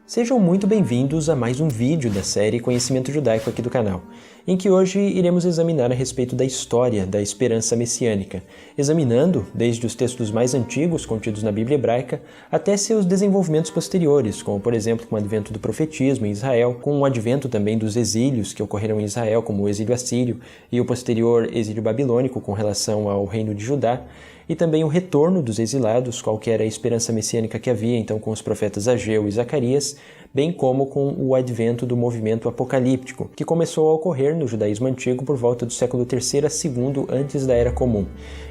Sejam muito bem-vindos a mais um vídeo da série Conhecimento Judaico aqui do canal, em que hoje iremos examinar a respeito da história da esperança messiânica, examinando desde os textos mais antigos contidos na Bíblia hebraica até seus desenvolvimentos posteriores, como por exemplo com o advento do profetismo em Israel, com o advento também dos exílios que ocorreram em Israel, como o exílio assírio e o posterior exílio babilônico com relação ao reino de Judá, e também o retorno dos exilados, qual que era a esperança messiânica que havia então com os profetas Ageu e Zacarias, bem como com o advento do movimento apocalíptico, que começou a ocorrer no judaísmo antigo por volta do século III a II antes da Era Comum.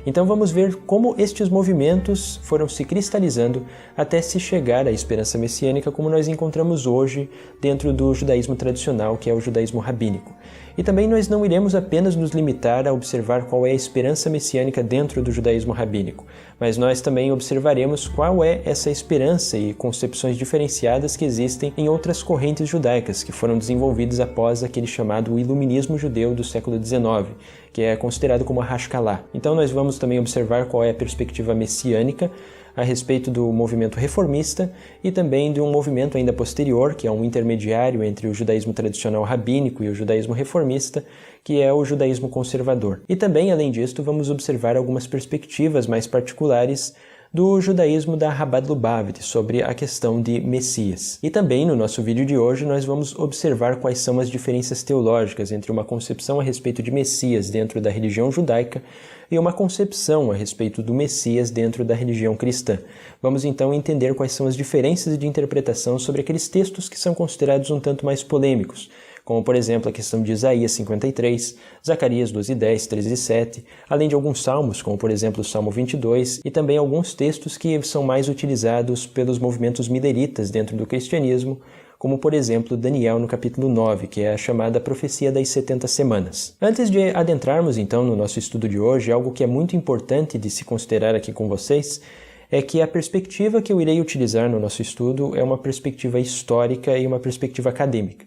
Então vamos ver como estes movimentos foram se cristalizando até se chegar à esperança messiânica como nós encontramos hoje dentro do judaísmo tradicional, que é o judaísmo rabínico. E também nós não iremos apenas nos limitar a observar qual é a esperança messiânica dentro do judaísmo rabínico, mas nós também observaremos qual é essa esperança e concepções diferenciadas que existem em outras correntes judaicas que foram desenvolvidas após aquele chamado iluminismo judeu do século XIX, que é considerado como a Haskalah. Então nós vamos também observar qual é a perspectiva messiânica a respeito do movimento reformista e também de um movimento ainda posterior, que é um intermediário entre o judaísmo tradicional rabínico e o judaísmo reformista, que é o judaísmo conservador. E também, além disso, vamos observar algumas perspectivas mais particulares do judaísmo da Chabad Lubavitch sobre a questão de Messias. E também no nosso vídeo de hoje nós vamos observar quais são as diferenças teológicas entre uma concepção a respeito de Messias dentro da religião judaica e uma concepção a respeito do Messias dentro da religião cristã. Vamos então entender quais são as diferenças de interpretação sobre aqueles textos que são considerados um tanto mais polêmicos, como por exemplo a questão de Isaías 53, Zacarias 12:10, 13:7, além de alguns salmos, como por exemplo o Salmo 22, e também alguns textos que são mais utilizados pelos movimentos mileritas dentro do cristianismo, como por exemplo Daniel no capítulo 9, que é a chamada profecia das 70 semanas. Antes de adentrarmos então no nosso estudo de hoje, algo que é muito importante de se considerar aqui com vocês é que a perspectiva que eu irei utilizar no nosso estudo é uma perspectiva histórica e uma perspectiva acadêmica.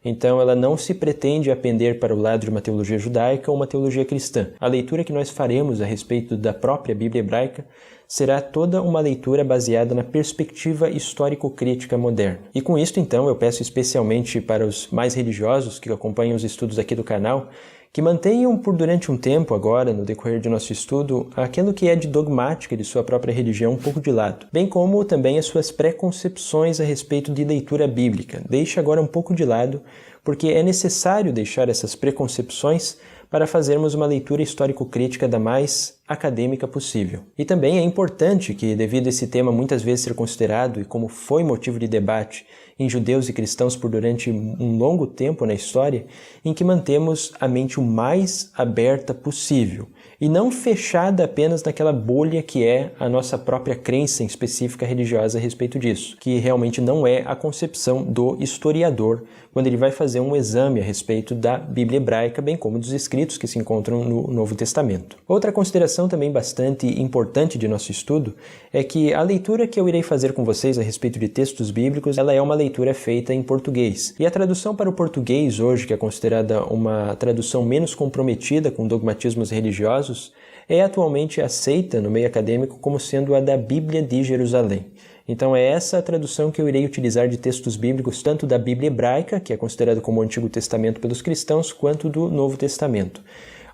Então, ela não se pretende apender para o lado de uma teologia judaica ou uma teologia cristã. A leitura que nós faremos a respeito da própria Bíblia hebraica será toda uma leitura baseada na perspectiva histórico-crítica moderna. E com isso, então, eu peço especialmente para os mais religiosos que acompanham os estudos aqui do canal, que mantenham por durante um tempo agora, no decorrer do nosso estudo, aquilo que é de dogmática de sua própria religião um pouco de lado, bem como também as suas preconcepções a respeito de leitura bíblica. Deixe agora um pouco de lado, porque é necessário deixar essas preconcepções para fazermos uma leitura histórico-crítica da mais acadêmica possível. E também é importante que, devido a esse tema muitas vezes ser considerado e como foi motivo de debate em judeus e cristãos por durante um longo tempo na história, em que mantemos a mente o mais aberta possível e não fechada apenas naquela bolha que é a nossa própria crença em específica religiosa a respeito disso, que realmente não é a concepção do historiador quando ele vai fazer um exame a respeito da Bíblia hebraica, bem como dos escritos que se encontram no Novo Testamento. Outra consideração também bastante importante de nosso estudo é que a leitura que eu irei fazer com vocês a respeito de textos bíblicos, ela é uma leitura feita em português. E a tradução para o português hoje, que é considerada uma tradução menos comprometida com dogmatismos religiosos, é atualmente aceita no meio acadêmico como sendo a da Bíblia de Jerusalém. Então é essa a tradução que eu irei utilizar de textos bíblicos, tanto da Bíblia hebraica, que é considerado como o Antigo Testamento pelos cristãos, quanto do Novo Testamento.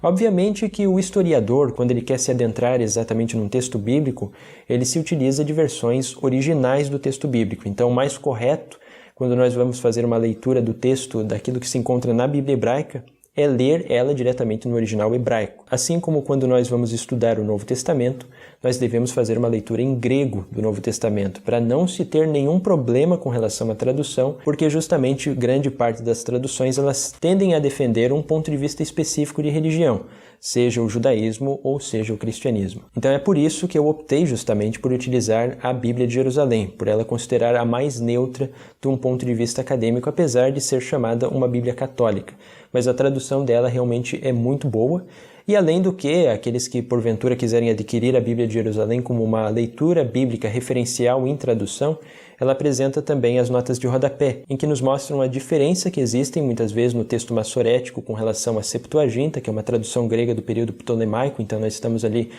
Obviamente que o historiador, quando ele quer se adentrar exatamente num texto bíblico, ele se utiliza de versões originais do texto bíblico. Então o mais correto, quando nós vamos fazer uma leitura do texto daquilo que se encontra na Bíblia hebraica, é ler ela diretamente no original hebraico. Assim como quando nós vamos estudar o Novo Testamento, nós devemos fazer uma leitura em grego do Novo Testamento, para não se ter nenhum problema com relação à tradução, porque justamente grande parte das traduções elas tendem a defender um ponto de vista específico de religião, seja o judaísmo ou seja o cristianismo. Então é por isso que eu optei justamente por utilizar a Bíblia de Jerusalém, por ela considerar a mais neutra de um ponto de vista acadêmico, apesar de ser chamada uma Bíblia católica. Mas a tradução dela realmente é muito boa E além do que, aqueles que porventura quiserem adquirir a Bíblia de Jerusalém como uma leitura bíblica referencial em tradução, ela apresenta também as notas de rodapé, em que nos mostram a diferença que existem muitas vezes no texto massorético com relação à Septuaginta, que é uma tradução grega do período ptolemaico, então nós estamos ali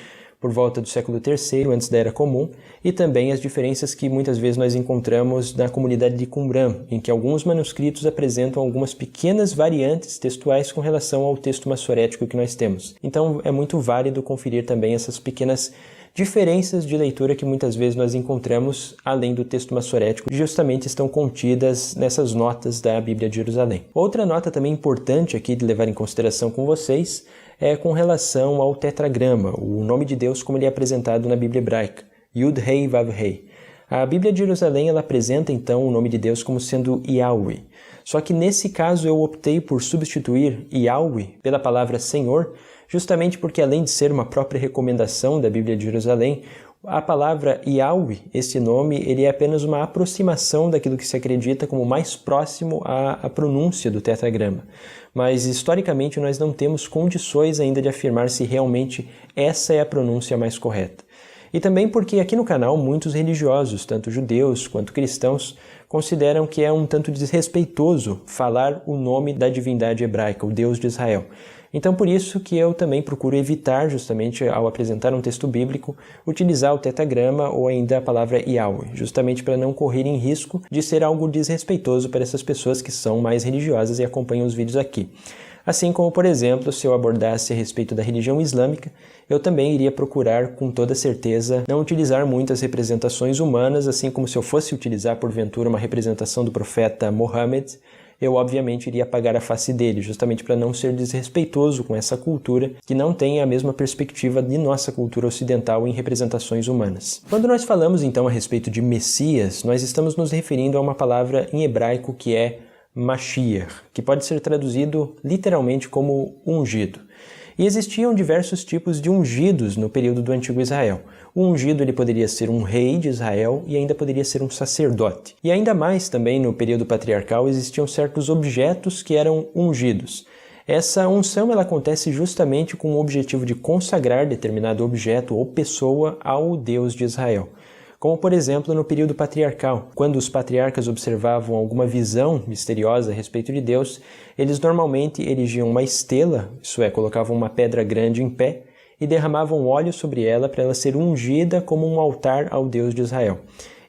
por volta do século III, antes da Era Comum, e também as diferenças que muitas vezes nós encontramos na comunidade de Qumran, em que alguns manuscritos apresentam algumas pequenas variantes textuais com relação ao texto massorético que nós temos. Então é muito válido conferir também essas pequenas diferenças de leitura que muitas vezes nós encontramos além do texto massorético, justamente estão contidas nessas notas da Bíblia de Jerusalém. Outra nota também importante aqui de levar em consideração com vocês é com relação ao tetragrama, o nome de Deus como ele é apresentado na Bíblia hebraica, Yud-Hei Vav-Hei. A Bíblia de Jerusalém ela apresenta então o nome de Deus como sendo Yahweh. Só que nesse caso eu optei por substituir Yahweh pela palavra Senhor, justamente porque além de ser uma própria recomendação da Bíblia de Jerusalém, a palavra Yahweh, esse nome, ele é apenas uma aproximação daquilo que se acredita como mais próximo à pronúncia do tetragrama. Mas, historicamente, nós não temos condições ainda de afirmar se realmente essa é a pronúncia mais correta. E também porque aqui no canal muitos religiosos, tanto judeus quanto cristãos, consideram que é um tanto desrespeitoso falar o nome da divindade hebraica, o Deus de Israel. Então, por isso que eu também procuro evitar, justamente ao apresentar um texto bíblico, utilizar o tetragrama ou ainda a palavra Yahweh, justamente para não correr em risco de ser algo desrespeitoso para essas pessoas que são mais religiosas e acompanham os vídeos aqui. Assim como, por exemplo, se eu abordasse a respeito da religião islâmica, eu também iria procurar, com toda certeza, não utilizar muitas representações humanas, assim como se eu fosse utilizar, porventura, uma representação do profeta Mohammed, eu obviamente iria apagar a face dele, justamente para não ser desrespeitoso com essa cultura que não tem a mesma perspectiva de nossa cultura ocidental em representações humanas. Quando nós falamos então a respeito de Messias, nós estamos nos referindo a uma palavra em hebraico que é Mashiach, que pode ser traduzido literalmente como ungido. E existiam diversos tipos de ungidos no período do Antigo Israel. O ungido ele poderia ser um rei de Israel e ainda poderia ser um sacerdote. E ainda mais também no período patriarcal existiam certos objetos que eram ungidos. Essa unção ela acontece justamente com o objetivo de consagrar determinado objeto ou pessoa ao Deus de Israel. Como, por exemplo, no período patriarcal, quando os patriarcas observavam alguma visão misteriosa a respeito de Deus, eles normalmente erigiam uma estela, isso é, colocavam uma pedra grande em pé e derramavam óleo sobre ela para ela ser ungida como um altar ao Deus de Israel.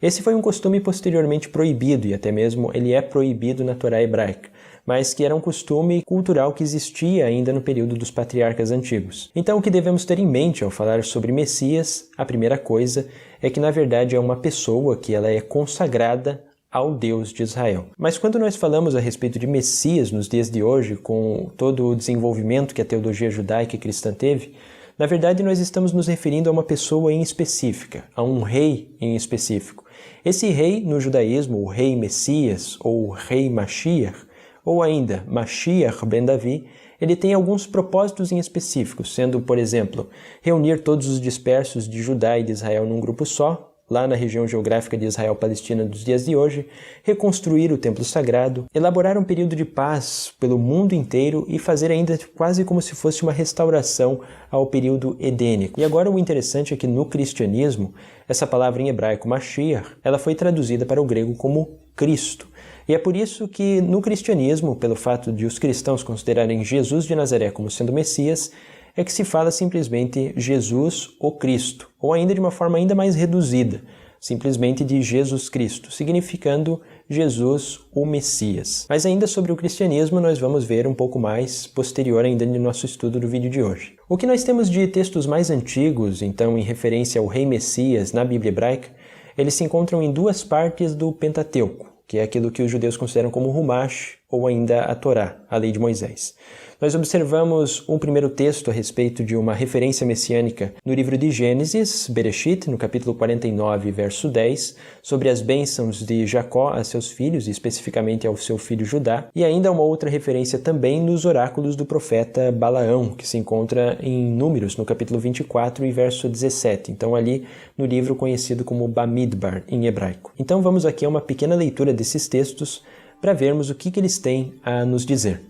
Esse foi um costume posteriormente proibido, e até mesmo ele é proibido na Torá hebraica, mas que era um costume cultural que existia ainda no período dos patriarcas antigos. Então, o que devemos ter em mente ao falar sobre Messias, a primeira coisa é que, na verdade, é uma pessoa que ela é consagrada ao Deus de Israel. Mas quando nós falamos a respeito de Messias nos dias de hoje, com todo o desenvolvimento que a teologia judaica e cristã teve, na verdade nós estamos nos referindo a uma pessoa em específica, a um rei em específico. Esse rei, no judaísmo, o rei Messias ou o rei Mashiach, ou ainda Mashiach ben Davi, ele tem alguns propósitos em específico, sendo, por exemplo, reunir todos os dispersos de Judá e de Israel num grupo só, lá na região geográfica de Israel-Palestina dos dias de hoje, reconstruir o templo sagrado, elaborar um período de paz pelo mundo inteiro e fazer ainda quase como se fosse uma restauração ao período edênico. E agora o interessante é que no cristianismo, essa palavra em hebraico, Mashiach, ela foi traduzida para o grego como Cristo. E é por isso que no cristianismo, pelo fato de os cristãos considerarem Jesus de Nazaré como sendo Messias, é que se fala simplesmente Jesus o Cristo, ou ainda de uma forma ainda mais reduzida, simplesmente de Jesus Cristo, significando Jesus o Messias. Mas ainda sobre o cristianismo nós vamos ver um pouco mais posterior ainda no nosso estudo do vídeo de hoje. O que nós temos de textos mais antigos, então em referência ao rei Messias na Bíblia hebraica, eles se encontram em duas partes do Pentateuco, que é aquilo que os judeus consideram como Humash, ou ainda a Torá, a lei de Moisés. Nós observamos um primeiro texto a respeito de uma referência messiânica no livro de Gênesis, Bereshit, no capítulo 49, verso 10, sobre as bênçãos de Jacó a seus filhos, e especificamente ao seu filho Judá, e ainda uma outra referência também nos oráculos do profeta Balaão, que se encontra em Números, no capítulo 24 e verso 17, então ali no livro conhecido como Bamidbar, em hebraico. Então vamos aqui a uma pequena leitura desses textos para vermos o que eles têm a nos dizer.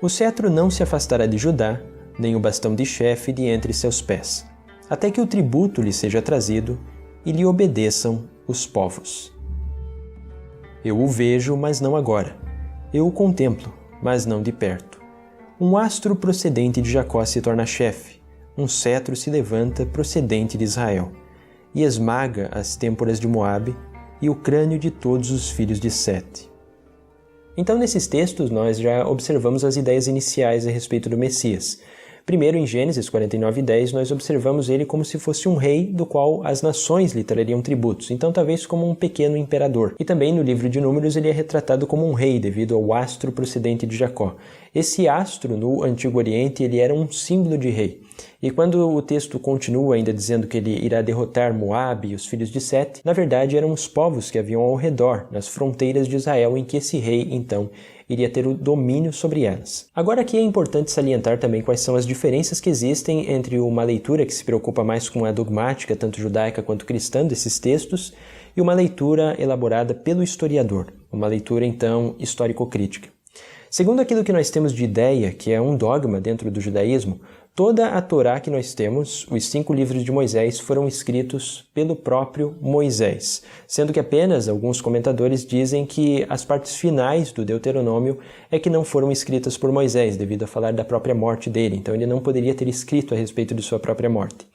O cetro não se afastará de Judá, nem o bastão de chefe de entre seus pés, até que o tributo lhe seja trazido e lhe obedeçam os povos. Eu o vejo, mas não agora. Eu o contemplo, mas não de perto. Um astro procedente de Jacó se torna chefe, um cetro se levanta procedente de Israel, e esmaga as têmporas de Moabe e o crânio de todos os filhos de Sete. Então, nesses textos, nós já observamos as ideias iniciais a respeito do Messias. Primeiro, em Gênesis 49:10, nós observamos ele como se fosse um rei do qual as nações lhe trariam tributos, então talvez como um pequeno imperador. E também no livro de Números ele é retratado como um rei devido ao astro procedente de Jacó. Esse astro no Antigo Oriente ele era um símbolo de rei. E quando o texto continua ainda dizendo que ele irá derrotar Moabe e os filhos de Sete, na verdade eram os povos que haviam ao redor, nas fronteiras de Israel, em que esse rei, então, iria ter o domínio sobre elas. Agora aqui é importante salientar também quais são as diferenças que existem entre uma leitura que se preocupa mais com a dogmática, tanto judaica quanto cristã, desses textos, e uma leitura elaborada pelo historiador, uma leitura, então, histórico-crítica. Segundo aquilo que nós temos de ideia, que é um dogma dentro do judaísmo, toda a Torá que nós temos, os 5 livros de Moisés, foram escritos pelo próprio Moisés, sendo que apenas alguns comentadores dizem que as partes finais do Deuteronômio é que não foram escritas por Moisés, devido a falar da própria morte dele, então ele não poderia ter escrito a respeito de sua própria morte.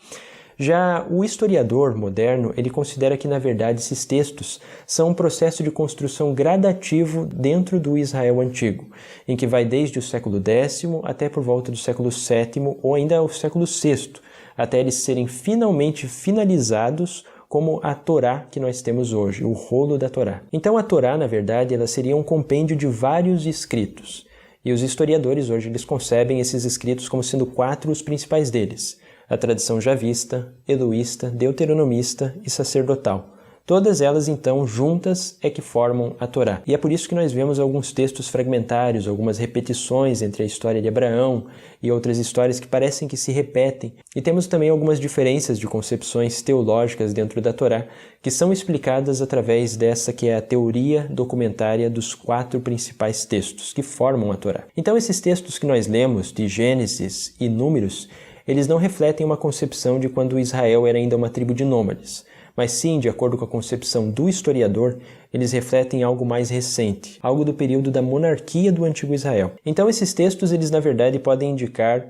Já o historiador moderno, ele considera que, na verdade, esses textos são um processo de construção gradativo dentro do Israel antigo, em que vai desde o século X até por volta do século VII ou ainda o século VI, até eles serem finalmente finalizados como a Torá que nós temos hoje, o rolo da Torá. Então a Torá, na verdade, ela seria um compêndio de vários escritos, e os historiadores hoje eles concebem esses escritos como sendo 4 os principais deles: a tradição javista, eloísta, deuteronomista e sacerdotal. Todas elas, então, juntas é que formam a Torá. E é por isso que nós vemos alguns textos fragmentários, algumas repetições entre a história de Abraão e outras histórias que parecem que se repetem. E temos também algumas diferenças de concepções teológicas dentro da Torá, que são explicadas através dessa que é a teoria documentária dos 4 principais textos que formam a Torá. Então, esses textos que nós lemos, de Gênesis e Números, eles não refletem uma concepção de quando Israel era ainda uma tribo de nômades, mas sim, de acordo com a concepção do historiador, eles refletem algo mais recente, algo do período da monarquia do antigo Israel. Então esses textos, eles na verdade podem indicar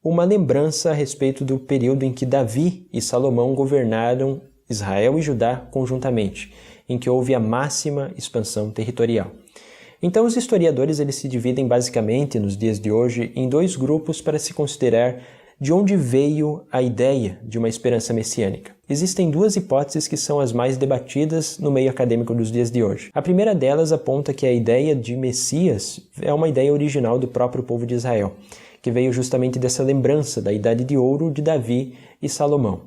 uma lembrança a respeito do período em que Davi e Salomão governaram Israel e Judá conjuntamente, em que houve a máxima expansão territorial. Então os historiadores eles se dividem basicamente, nos dias de hoje, em 2 grupos para se considerar de onde veio a ideia de uma esperança messiânica. Existem 2 hipóteses que são as mais debatidas no meio acadêmico dos dias de hoje. A primeira delas aponta que a ideia de Messias é uma ideia original do próprio povo de Israel, que veio justamente dessa lembrança da Idade de Ouro de Davi e Salomão.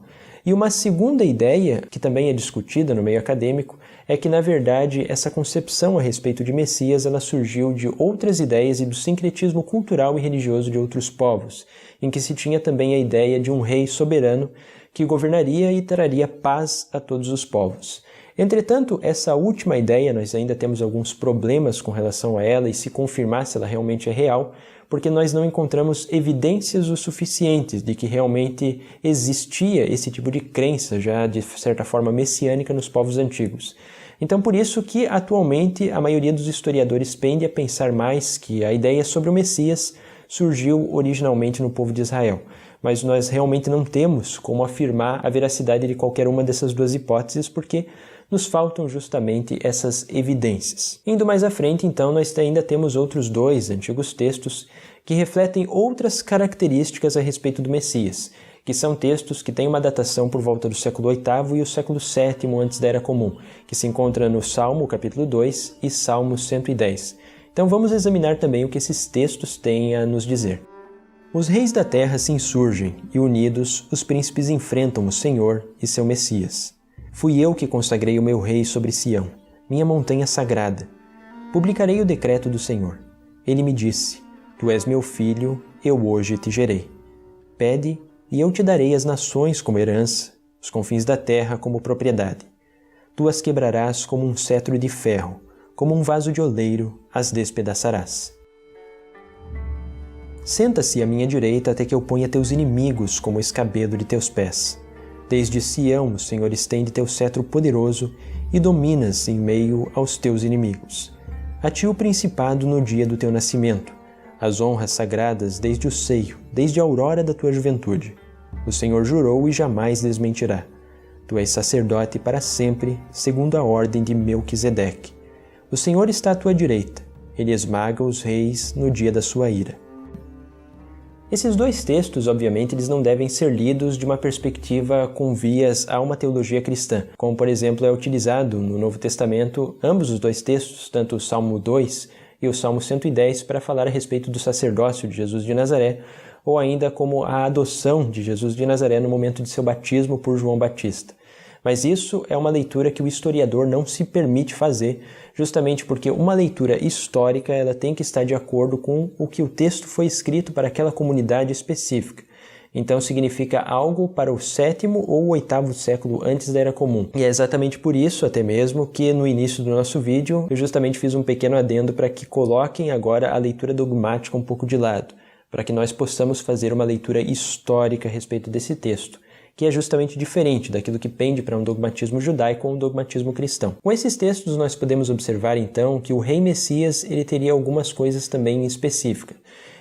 E uma segunda ideia, que também é discutida no meio acadêmico, é que, na verdade, essa concepção a respeito de Messias ela surgiu de outras ideias e do sincretismo cultural e religioso de outros povos, em que se tinha também a ideia de um rei soberano que governaria e traria paz a todos os povos. Entretanto, essa última ideia, nós ainda temos alguns problemas com relação a ela e se confirmar se ela realmente é real, porque nós não encontramos evidências o suficientes de que realmente existia esse tipo de crença já de certa forma messiânica nos povos antigos. Então por isso que atualmente a maioria dos historiadores pende a pensar mais que a ideia sobre o Messias surgiu originalmente no povo de Israel. Mas nós realmente não temos como afirmar a veracidade de qualquer uma dessas 2 hipóteses porque nos faltam justamente essas evidências. Indo mais à frente, então, nós ainda temos outros 2 antigos textos que refletem outras características a respeito do Messias, que são textos que têm uma datação por volta do século VIII e o século VII antes da Era Comum, que se encontra no Salmo, capítulo 2 e Salmo 110. Então vamos examinar também o que esses textos têm a nos dizer. Os reis da terra se insurgem e, unidos, os príncipes enfrentam o Senhor e seu Messias. Fui eu que consagrei o meu rei sobre Sião, minha montanha sagrada. Publicarei o decreto do Senhor. Ele me disse: Tu és meu filho, eu hoje te gerei. Pede, e eu te darei as nações como herança, os confins da terra como propriedade. Tu as quebrarás como um cetro de ferro, como um vaso de oleiro as despedaçarás. Senta-se à minha direita até que eu ponha teus inimigos como o escabelo de teus pés. Desde Sião o Senhor estende teu cetro poderoso e dominas em meio aos teus inimigos. A ti o principado no dia do teu nascimento, as honras sagradas desde o seio, desde a aurora da tua juventude. O Senhor jurou e jamais desmentirá. Tu és sacerdote para sempre, segundo a ordem de Melquisedeque. O Senhor está à tua direita, ele esmaga os reis no dia da sua ira. Esses dois textos, obviamente, eles não devem ser lidos de uma perspectiva com vias a uma teologia cristã, como, por exemplo, é utilizado no Novo Testamento ambos os dois textos, tanto o Salmo 2 e o Salmo 110, para falar a respeito do sacerdócio de Jesus de Nazaré, ou ainda como a adoção de Jesus de Nazaré no momento de seu batismo por João Batista. Mas isso é uma leitura que o historiador não se permite fazer, justamente porque uma leitura histórica ela tem que estar de acordo com o que o texto foi escrito para aquela comunidade específica. Então significa algo para o 7º ou o 8º século antes da Era Comum. E é exatamente por isso, até mesmo, que no início do nosso vídeo eu justamente fiz um pequeno adendo para que coloquem agora a leitura dogmática um pouco de lado, para que nós possamos fazer uma leitura histórica a respeito desse texto, que é justamente diferente daquilo que pende para um dogmatismo judaico ou um dogmatismo cristão. Com esses textos nós podemos observar então que o rei Messias ele teria algumas coisas também específicas.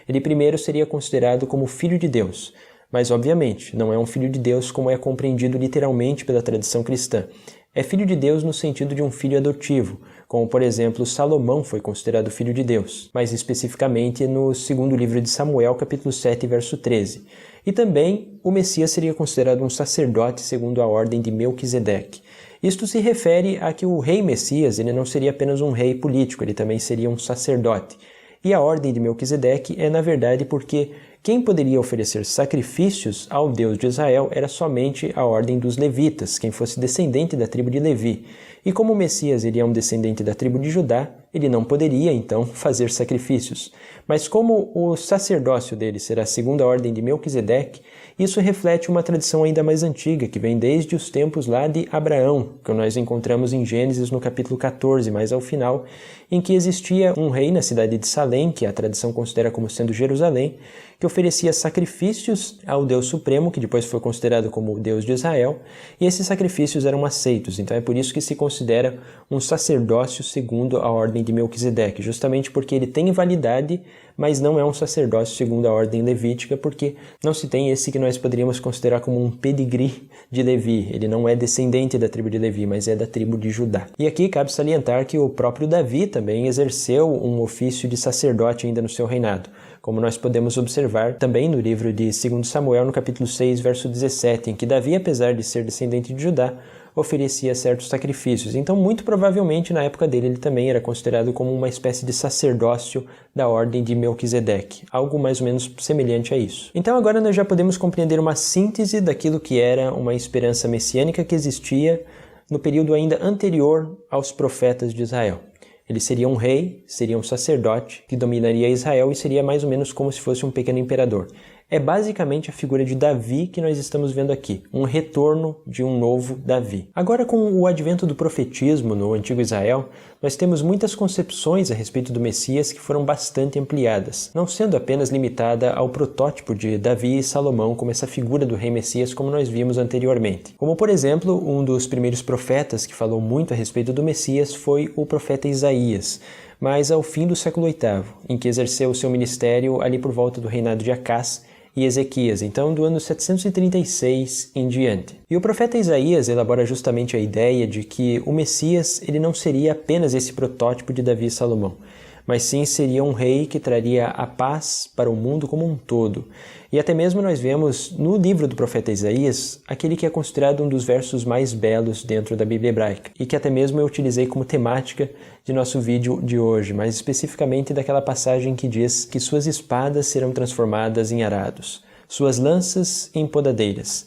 Ele primeiro seria considerado como filho de Deus, mas obviamente não é um filho de Deus como é compreendido literalmente pela tradição cristã. É filho de Deus no sentido de um filho adotivo, como por exemplo Salomão foi considerado filho de Deus, mais especificamente no segundo livro de Samuel, capítulo 7, verso 13. E também o Messias seria considerado um sacerdote segundo a ordem de Melquisedeque. Isto se refere a que o rei Messias ele não seria apenas um rei político, ele também seria um sacerdote. E a ordem de Melquisedeque é na verdade porque quem poderia oferecer sacrifícios ao Deus de Israel era somente a ordem dos levitas, quem fosse descendente da tribo de Levi. E como o Messias ele é um descendente da tribo de Judá, ele não poderia, então, fazer sacrifícios. Mas como o sacerdócio dele será segundo a ordem de Melquisedeque, isso reflete uma tradição ainda mais antiga, que vem desde os tempos lá de Abraão, que nós encontramos em Gênesis no capítulo 14, mais ao final, em que existia um rei na cidade de Salém, que a tradição considera como sendo Jerusalém, que oferecia sacrifícios ao Deus Supremo, que depois foi considerado como o Deus de Israel, e esses sacrifícios eram aceitos. Então é por isso que se considera um sacerdócio segundo a ordem de Melquisedeque, justamente porque ele tem validade, mas não é um sacerdócio segundo a ordem levítica, porque não se tem esse que nós poderíamos considerar como um pedigree de Levi. Ele não é descendente da tribo de Levi, mas é da tribo de Judá. E aqui cabe salientar que o próprio Davi também exerceu um ofício de sacerdote ainda no seu reinado, como nós podemos observar também no livro de 2 Samuel, no capítulo 6, verso 17, em que Davi, apesar de ser descendente de Judá, oferecia certos sacrifícios. Então, muito provavelmente, na época dele, ele também era considerado como uma espécie de sacerdócio da ordem de Melquisedeque, algo mais ou menos semelhante a isso. Então, agora nós já podemos compreender uma síntese daquilo que era uma esperança messiânica que existia no período ainda anterior aos profetas de Israel. Ele seria um rei, seria um sacerdote que dominaria Israel e seria mais ou menos como se fosse um pequeno imperador. É basicamente a figura de Davi que nós estamos vendo aqui, um retorno de um novo Davi. Agora, com o advento do profetismo no antigo Israel, nós temos muitas concepções a respeito do Messias que foram bastante ampliadas, não sendo apenas limitada ao protótipo de Davi e Salomão como essa figura do rei Messias como nós vimos anteriormente. Como, por exemplo, um dos primeiros profetas que falou muito a respeito do Messias foi o profeta Isaías, mas ao fim do século VIII, em que exerceu o seu ministério ali por volta do reinado de Acás e Ezequias, então do ano 736 em diante. E o profeta Isaías elabora justamente a ideia de que o Messias ele não seria apenas esse protótipo de Davi e Salomão, mas sim seria um rei que traria a paz para o mundo como um todo. E até mesmo nós vemos no livro do profeta Isaías aquele que é considerado um dos versos mais belos dentro da Bíblia hebraica, e que até mesmo eu utilizei como temática de nosso vídeo de hoje, mais especificamente daquela passagem que diz que suas espadas serão transformadas em arados, suas lanças em podadeiras.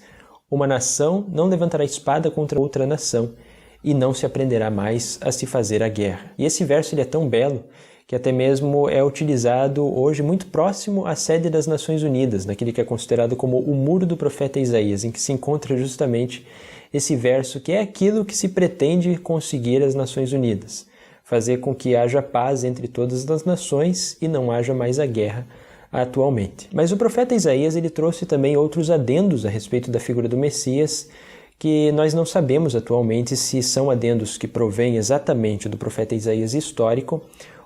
Uma nação não levantará espada contra outra nação, e não se aprenderá mais a se fazer a guerra. E esse verso ele é tão belo que até mesmo é utilizado hoje muito próximo à sede das Nações Unidas, naquele que é considerado como o Muro do Profeta Isaías, em que se encontra justamente esse verso, que é aquilo que se pretende conseguir as Nações Unidas, fazer com que haja paz entre todas as nações e não haja mais a guerra atualmente. Mas o profeta Isaías ele trouxe também outros adendos a respeito da figura do Messias, que nós não sabemos atualmente se são adendos que provêm exatamente do profeta Isaías histórico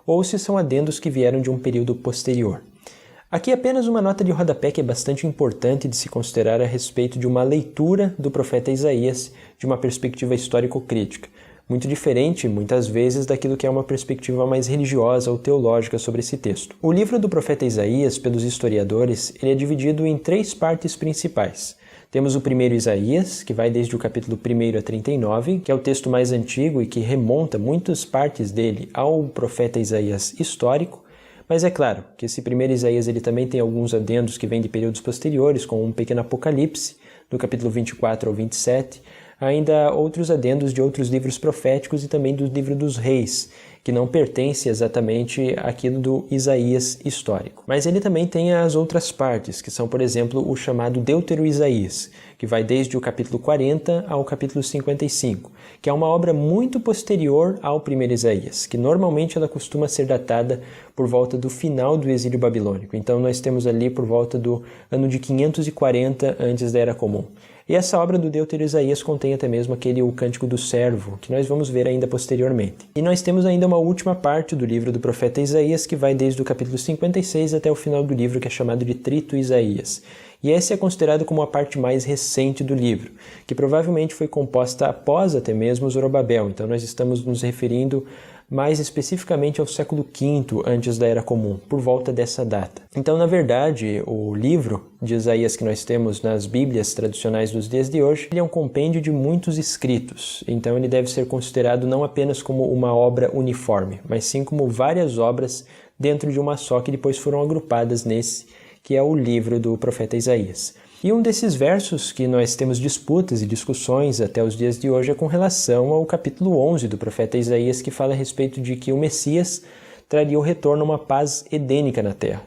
ou se são adendos que vieram de um período posterior. Aqui apenas uma nota de rodapé que é bastante importante de se considerar a respeito de uma leitura do profeta Isaías de uma perspectiva histórico-crítica, muito diferente, muitas vezes, daquilo que é uma perspectiva mais religiosa ou teológica sobre esse texto. O livro do profeta Isaías, pelos historiadores, ele é dividido em 3 partes principais. Temos o primeiro Isaías, que vai desde o capítulo 1 a 39, que é o texto mais antigo e que remonta muitas partes dele ao profeta Isaías histórico, mas é claro que esse primeiro Isaías ele também tem alguns adendos que vêm de períodos posteriores, como um pequeno Apocalipse, do capítulo 24 ao 27, ainda outros adendos de outros livros proféticos e também do livro dos reis, que não pertence exatamente àquilo do Isaías histórico. Mas ele também tem as outras partes, que são, por exemplo, o chamado Deutero-Isaías, que vai desde o capítulo 40 ao capítulo 55, que é uma obra muito posterior ao primeiro Isaías, que normalmente ela costuma ser datada por volta do final do exílio babilônico. Então nós temos ali por volta do ano de 540 antes da Era Comum. E essa obra do Deutero-Isaías contém até mesmo o Cântico do Servo, que nós vamos ver ainda posteriormente. E nós temos ainda uma última parte do livro do profeta Isaías, que vai desde o capítulo 56 até o final do livro, que é chamado de Trito Isaías. E essa é considerada como a parte mais recente do livro, que provavelmente foi composta após até mesmo Zorobabel. Então nós estamos nos referindo mais especificamente ao século V antes da Era Comum, por volta dessa data. Então, na verdade, o livro de Isaías que nós temos nas Bíblias tradicionais dos dias de hoje, ele é um compêndio de muitos escritos. Então, ele deve ser considerado não apenas como uma obra uniforme, mas sim como várias obras dentro de uma só que depois foram agrupadas nesse, que é o livro do profeta Isaías. E um desses versos que nós temos disputas e discussões até os dias de hoje é com relação ao capítulo 11 do profeta Isaías, que fala a respeito de que o Messias traria o retorno a uma paz edênica na terra.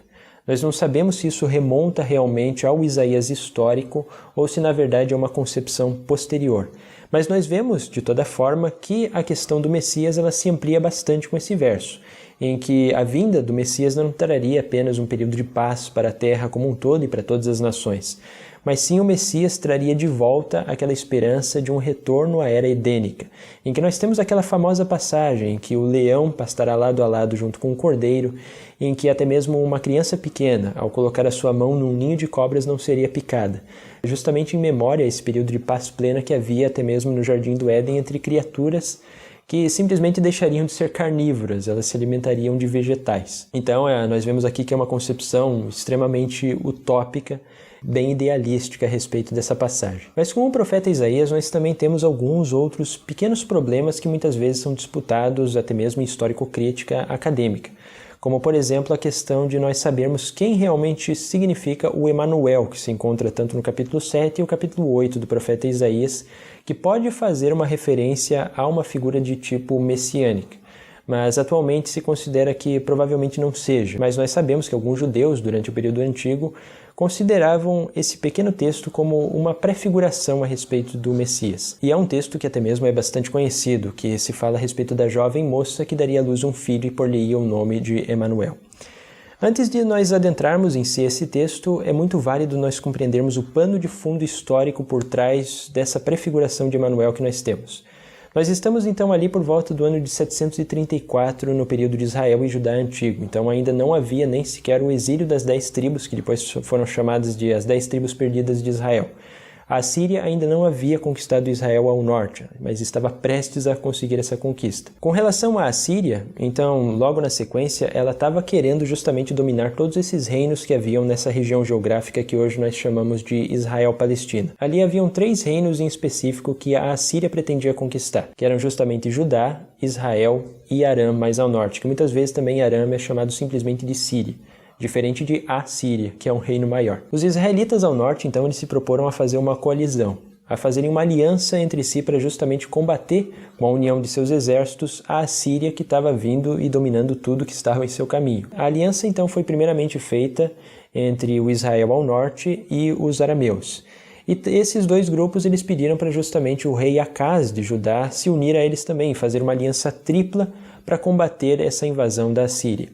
Nós não sabemos se isso remonta realmente ao Isaías histórico ou se na verdade é uma concepção posterior. Mas nós vemos, de toda forma, que a questão do Messias ela se amplia bastante com esse verso, em que a vinda do Messias não traria apenas um período de paz para a terra como um todo e para todas as nações, mas sim o Messias traria de volta aquela esperança de um retorno à era edênica, em que nós temos aquela famosa passagem em que o leão pastará lado a lado junto com o cordeiro, em que até mesmo uma criança pequena, ao colocar a sua mão num ninho de cobras, não seria picada, justamente em memória a esse período de paz plena que havia até mesmo no Jardim do Éden entre criaturas que simplesmente deixariam de ser carnívoras, elas se alimentariam de vegetais. Então, nós vemos aqui que é uma concepção extremamente utópica, bem idealística a respeito dessa passagem. Mas com o profeta Isaías, nós também temos alguns outros pequenos problemas que muitas vezes são disputados até mesmo em histórico-crítica acadêmica, como, por exemplo, a questão de nós sabermos quem realmente significa o Emanuel, que se encontra tanto no capítulo 7 e o capítulo 8 do profeta Isaías, que pode fazer uma referência a uma figura de tipo messiânica. Mas atualmente se considera que provavelmente não seja. Mas nós sabemos que alguns judeus, durante o período antigo, consideravam esse pequeno texto como uma prefiguração a respeito do Messias. E é um texto que até mesmo é bastante conhecido, que se fala a respeito da jovem moça que daria à luz um filho e por-lhe-ia o nome de Emanuel. Antes de nós adentrarmos em si esse texto, é muito válido nós compreendermos o pano de fundo histórico por trás dessa prefiguração de Emanuel que nós temos. Nós estamos então ali por volta do ano de 734 no período de Israel e Judá antigo, então ainda não havia nem sequer o exílio das 10 tribos, que depois foram chamadas de as 10 tribos perdidas de Israel. A Assíria ainda não havia conquistado Israel ao norte, mas estava prestes a conseguir essa conquista. Com relação à Assíria, então, logo na sequência, ela estava querendo justamente dominar todos esses reinos que haviam nessa região geográfica que hoje nós chamamos de Israel-Palestina. Ali haviam 3 reinos em específico que a Assíria pretendia conquistar, que eram justamente Judá, Israel e Arã mais ao norte, que muitas vezes também Arã é chamado simplesmente de Síria, diferente de Assíria, que é um reino maior. Os israelitas ao norte, então, eles se proporam a fazer uma coalizão, a fazerem uma aliança entre si para justamente combater, com a união de seus exércitos, a Assíria que estava vindo e dominando tudo que estava em seu caminho. A aliança, então, foi primeiramente feita entre o Israel ao norte e os arameus. E esses 2 grupos eles pediram para justamente o rei Acaz de Judá se unir a eles também, fazer uma aliança tripla para combater essa invasão da Assíria.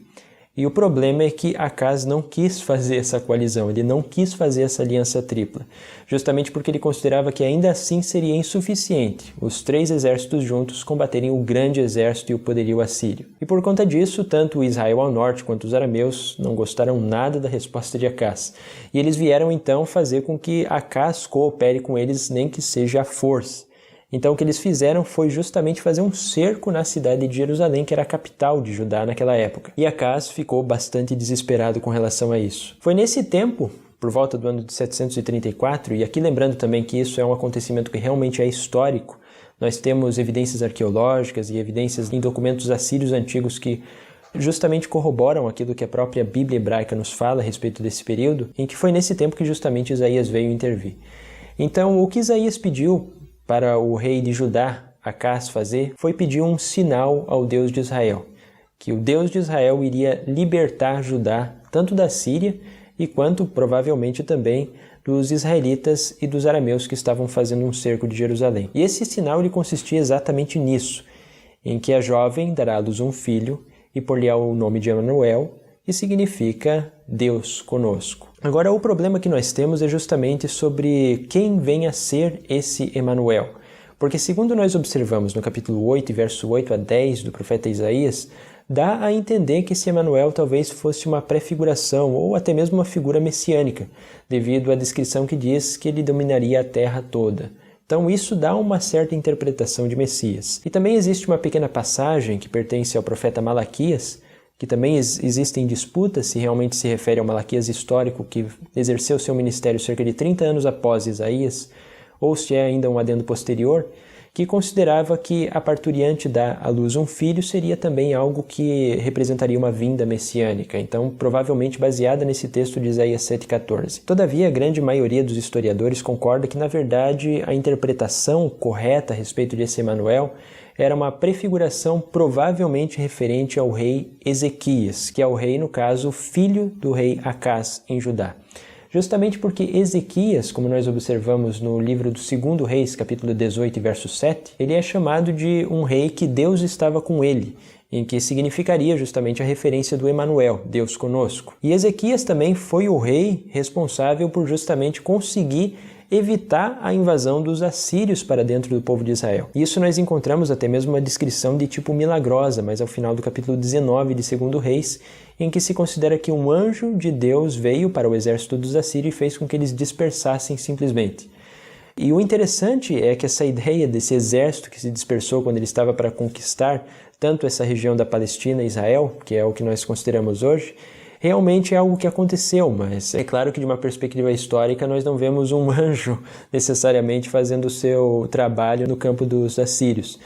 E o problema é que Acaz não quis fazer essa coalizão, ele não quis fazer essa aliança tripla, justamente porque ele considerava que ainda assim seria insuficiente os 3 exércitos juntos combaterem o grande exército e o poderio assírio. E por conta disso, tanto Israel ao norte quanto os arameus não gostaram nada da resposta de Acaz. E eles vieram então fazer com que Acaz coopere com eles, nem que seja à força. Então o que eles fizeram foi justamente fazer um cerco na cidade de Jerusalém, que era a capital de Judá naquela época. E Acaz ficou bastante desesperado com relação a isso. Foi nesse tempo, por volta do ano de 734, e aqui lembrando também que isso é um acontecimento que realmente é histórico, nós temos evidências arqueológicas e evidências em documentos assírios antigos que justamente corroboram aquilo que a própria Bíblia hebraica nos fala a respeito desse período, em que foi nesse tempo que justamente Isaías veio intervir. Então o que Isaías pediu para o rei de Judá, Acaz, fazer, foi pedir um sinal ao Deus de Israel, que o Deus de Israel iria libertar Judá tanto da Síria e quanto provavelmente também dos israelitas e dos arameus que estavam fazendo um cerco de Jerusalém. E esse sinal ele consistia exatamente nisso, em que a jovem dará à luz um filho e por-lhe-á o nome de Emanuel, que significa Deus conosco. Agora, o problema que nós temos é justamente sobre quem vem a ser esse Emanuel. Porque segundo nós observamos no capítulo 8, verso 8 a 10 do profeta Isaías, dá a entender que esse Emanuel talvez fosse uma prefiguração ou até mesmo uma figura messiânica, devido à descrição que diz que ele dominaria a terra toda. Então isso dá uma certa interpretação de Messias. E também existe uma pequena passagem que pertence ao profeta Malaquias, que também existem disputas se realmente se refere ao Malaquias histórico que exerceu seu ministério cerca de 30 anos após Isaías, ou se é ainda um adendo posterior, que considerava que a parturiente dar à luz um filho seria também algo que representaria uma vinda messiânica, então provavelmente baseada nesse texto de Isaías 7,14. Todavia, a grande maioria dos historiadores concorda que, na verdade, a interpretação correta a respeito desse Emanuel era uma prefiguração provavelmente referente ao rei Ezequias, que é o rei, no caso, filho do rei Acaz em Judá. Justamente porque Ezequias, como nós observamos no livro do 2º Reis, capítulo 18, verso 7, ele é chamado de um rei que Deus estava com ele, em que significaria justamente a referência do Emanuel, Deus conosco. E Ezequias também foi o rei responsável por justamente conseguir evitar a invasão dos assírios para dentro do povo de Israel. Isso nós encontramos até mesmo uma descrição de tipo milagrosa, mas ao final do capítulo 19 de 2º Reis, em que se considera que um anjo de Deus veio para o exército dos assírios e fez com que eles dispersassem simplesmente. E o interessante é que essa ideia desse exército que se dispersou quando ele estava para conquistar tanto essa região da Palestina e Israel, que é o que nós consideramos hoje, realmente é algo que aconteceu, mas é claro que de uma perspectiva histórica nós não vemos um anjo necessariamente fazendo o seu trabalho no campo dos assírios.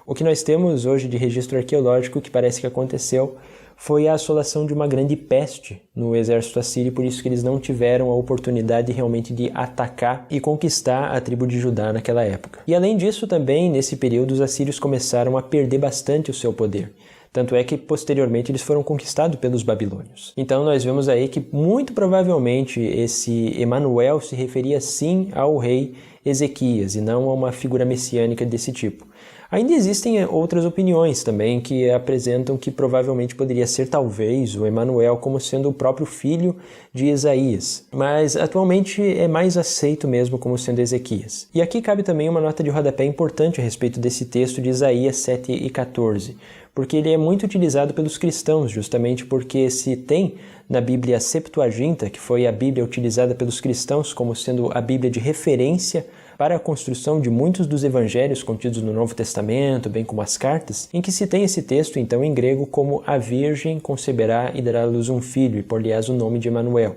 O que nós temos hoje de registro arqueológico que parece que aconteceu foi a assolação de uma grande peste no exército assírio, por isso que eles não tiveram a oportunidade realmente de atacar e conquistar a tribo de Judá naquela época. E além disso também, nesse período, os assírios começaram a perder bastante o seu poder. Tanto é que, posteriormente, eles foram conquistados pelos babilônios. Então, nós vemos aí que, muito provavelmente, esse Emanuel se referia sim ao rei Ezequias, e não a uma figura messiânica desse tipo. Ainda existem outras opiniões também que apresentam que provavelmente poderia ser, talvez, o Emanuel como sendo o próprio filho de Isaías. Mas, atualmente, é mais aceito mesmo como sendo Ezequias. E aqui cabe também uma nota de rodapé importante a respeito desse texto de Isaías 7:14. Porque ele é muito utilizado pelos cristãos, justamente porque se tem na Bíblia a Septuaginta, que foi a Bíblia utilizada pelos cristãos como sendo a Bíblia de referência para a construção de muitos dos evangelhos contidos no Novo Testamento, bem como as cartas, em que se tem esse texto, então, em grego, como a Virgem conceberá e dará à luz um filho, e por-lhe-ás o nome de Emanuel,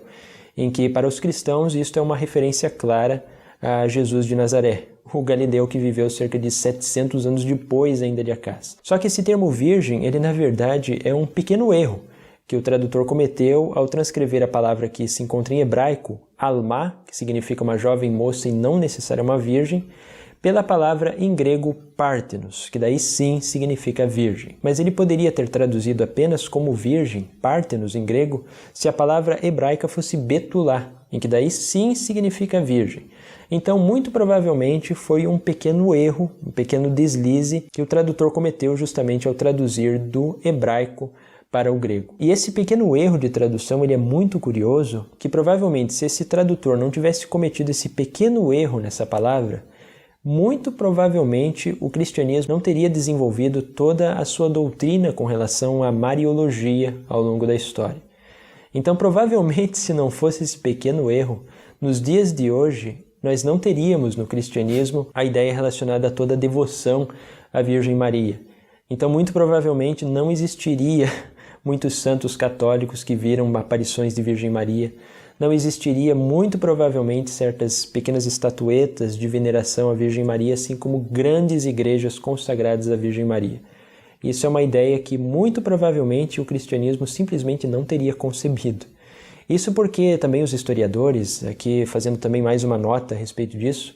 em que, para os cristãos, isto é uma referência clara a Jesus de Nazaré, o galileu que viveu cerca de 700 anos depois ainda de Acaz. Só que esse termo virgem, ele na verdade é um pequeno erro que o tradutor cometeu ao transcrever a palavra que se encontra em hebraico, alma, que significa uma jovem moça e não necessariamente uma virgem, pela palavra em grego parthenos, que daí sim significa virgem. Mas ele poderia ter traduzido apenas como virgem, parthenos em grego, se a palavra hebraica fosse betulá, em que daí sim significa virgem. Então, muito provavelmente foi um pequeno erro, um pequeno deslize que o tradutor cometeu justamente ao traduzir do hebraico para o grego. E esse pequeno erro de tradução ele é muito curioso, que provavelmente se esse tradutor não tivesse cometido esse pequeno erro nessa palavra, muito provavelmente o cristianismo não teria desenvolvido toda a sua doutrina com relação à Mariologia ao longo da história. Então, provavelmente, se não fosse esse pequeno erro, nos dias de hoje, nós não teríamos no cristianismo a ideia relacionada a toda a devoção à Virgem Maria. Então, muito provavelmente, não existiria muitos santos católicos que viram aparições de Virgem Maria. Não existiria, muito provavelmente, certas pequenas estatuetas de veneração à Virgem Maria, assim como grandes igrejas consagradas à Virgem Maria. Isso é uma ideia que, muito provavelmente, o cristianismo simplesmente não teria concebido. Isso porque também os historiadores, aqui fazendo também mais uma nota a respeito disso,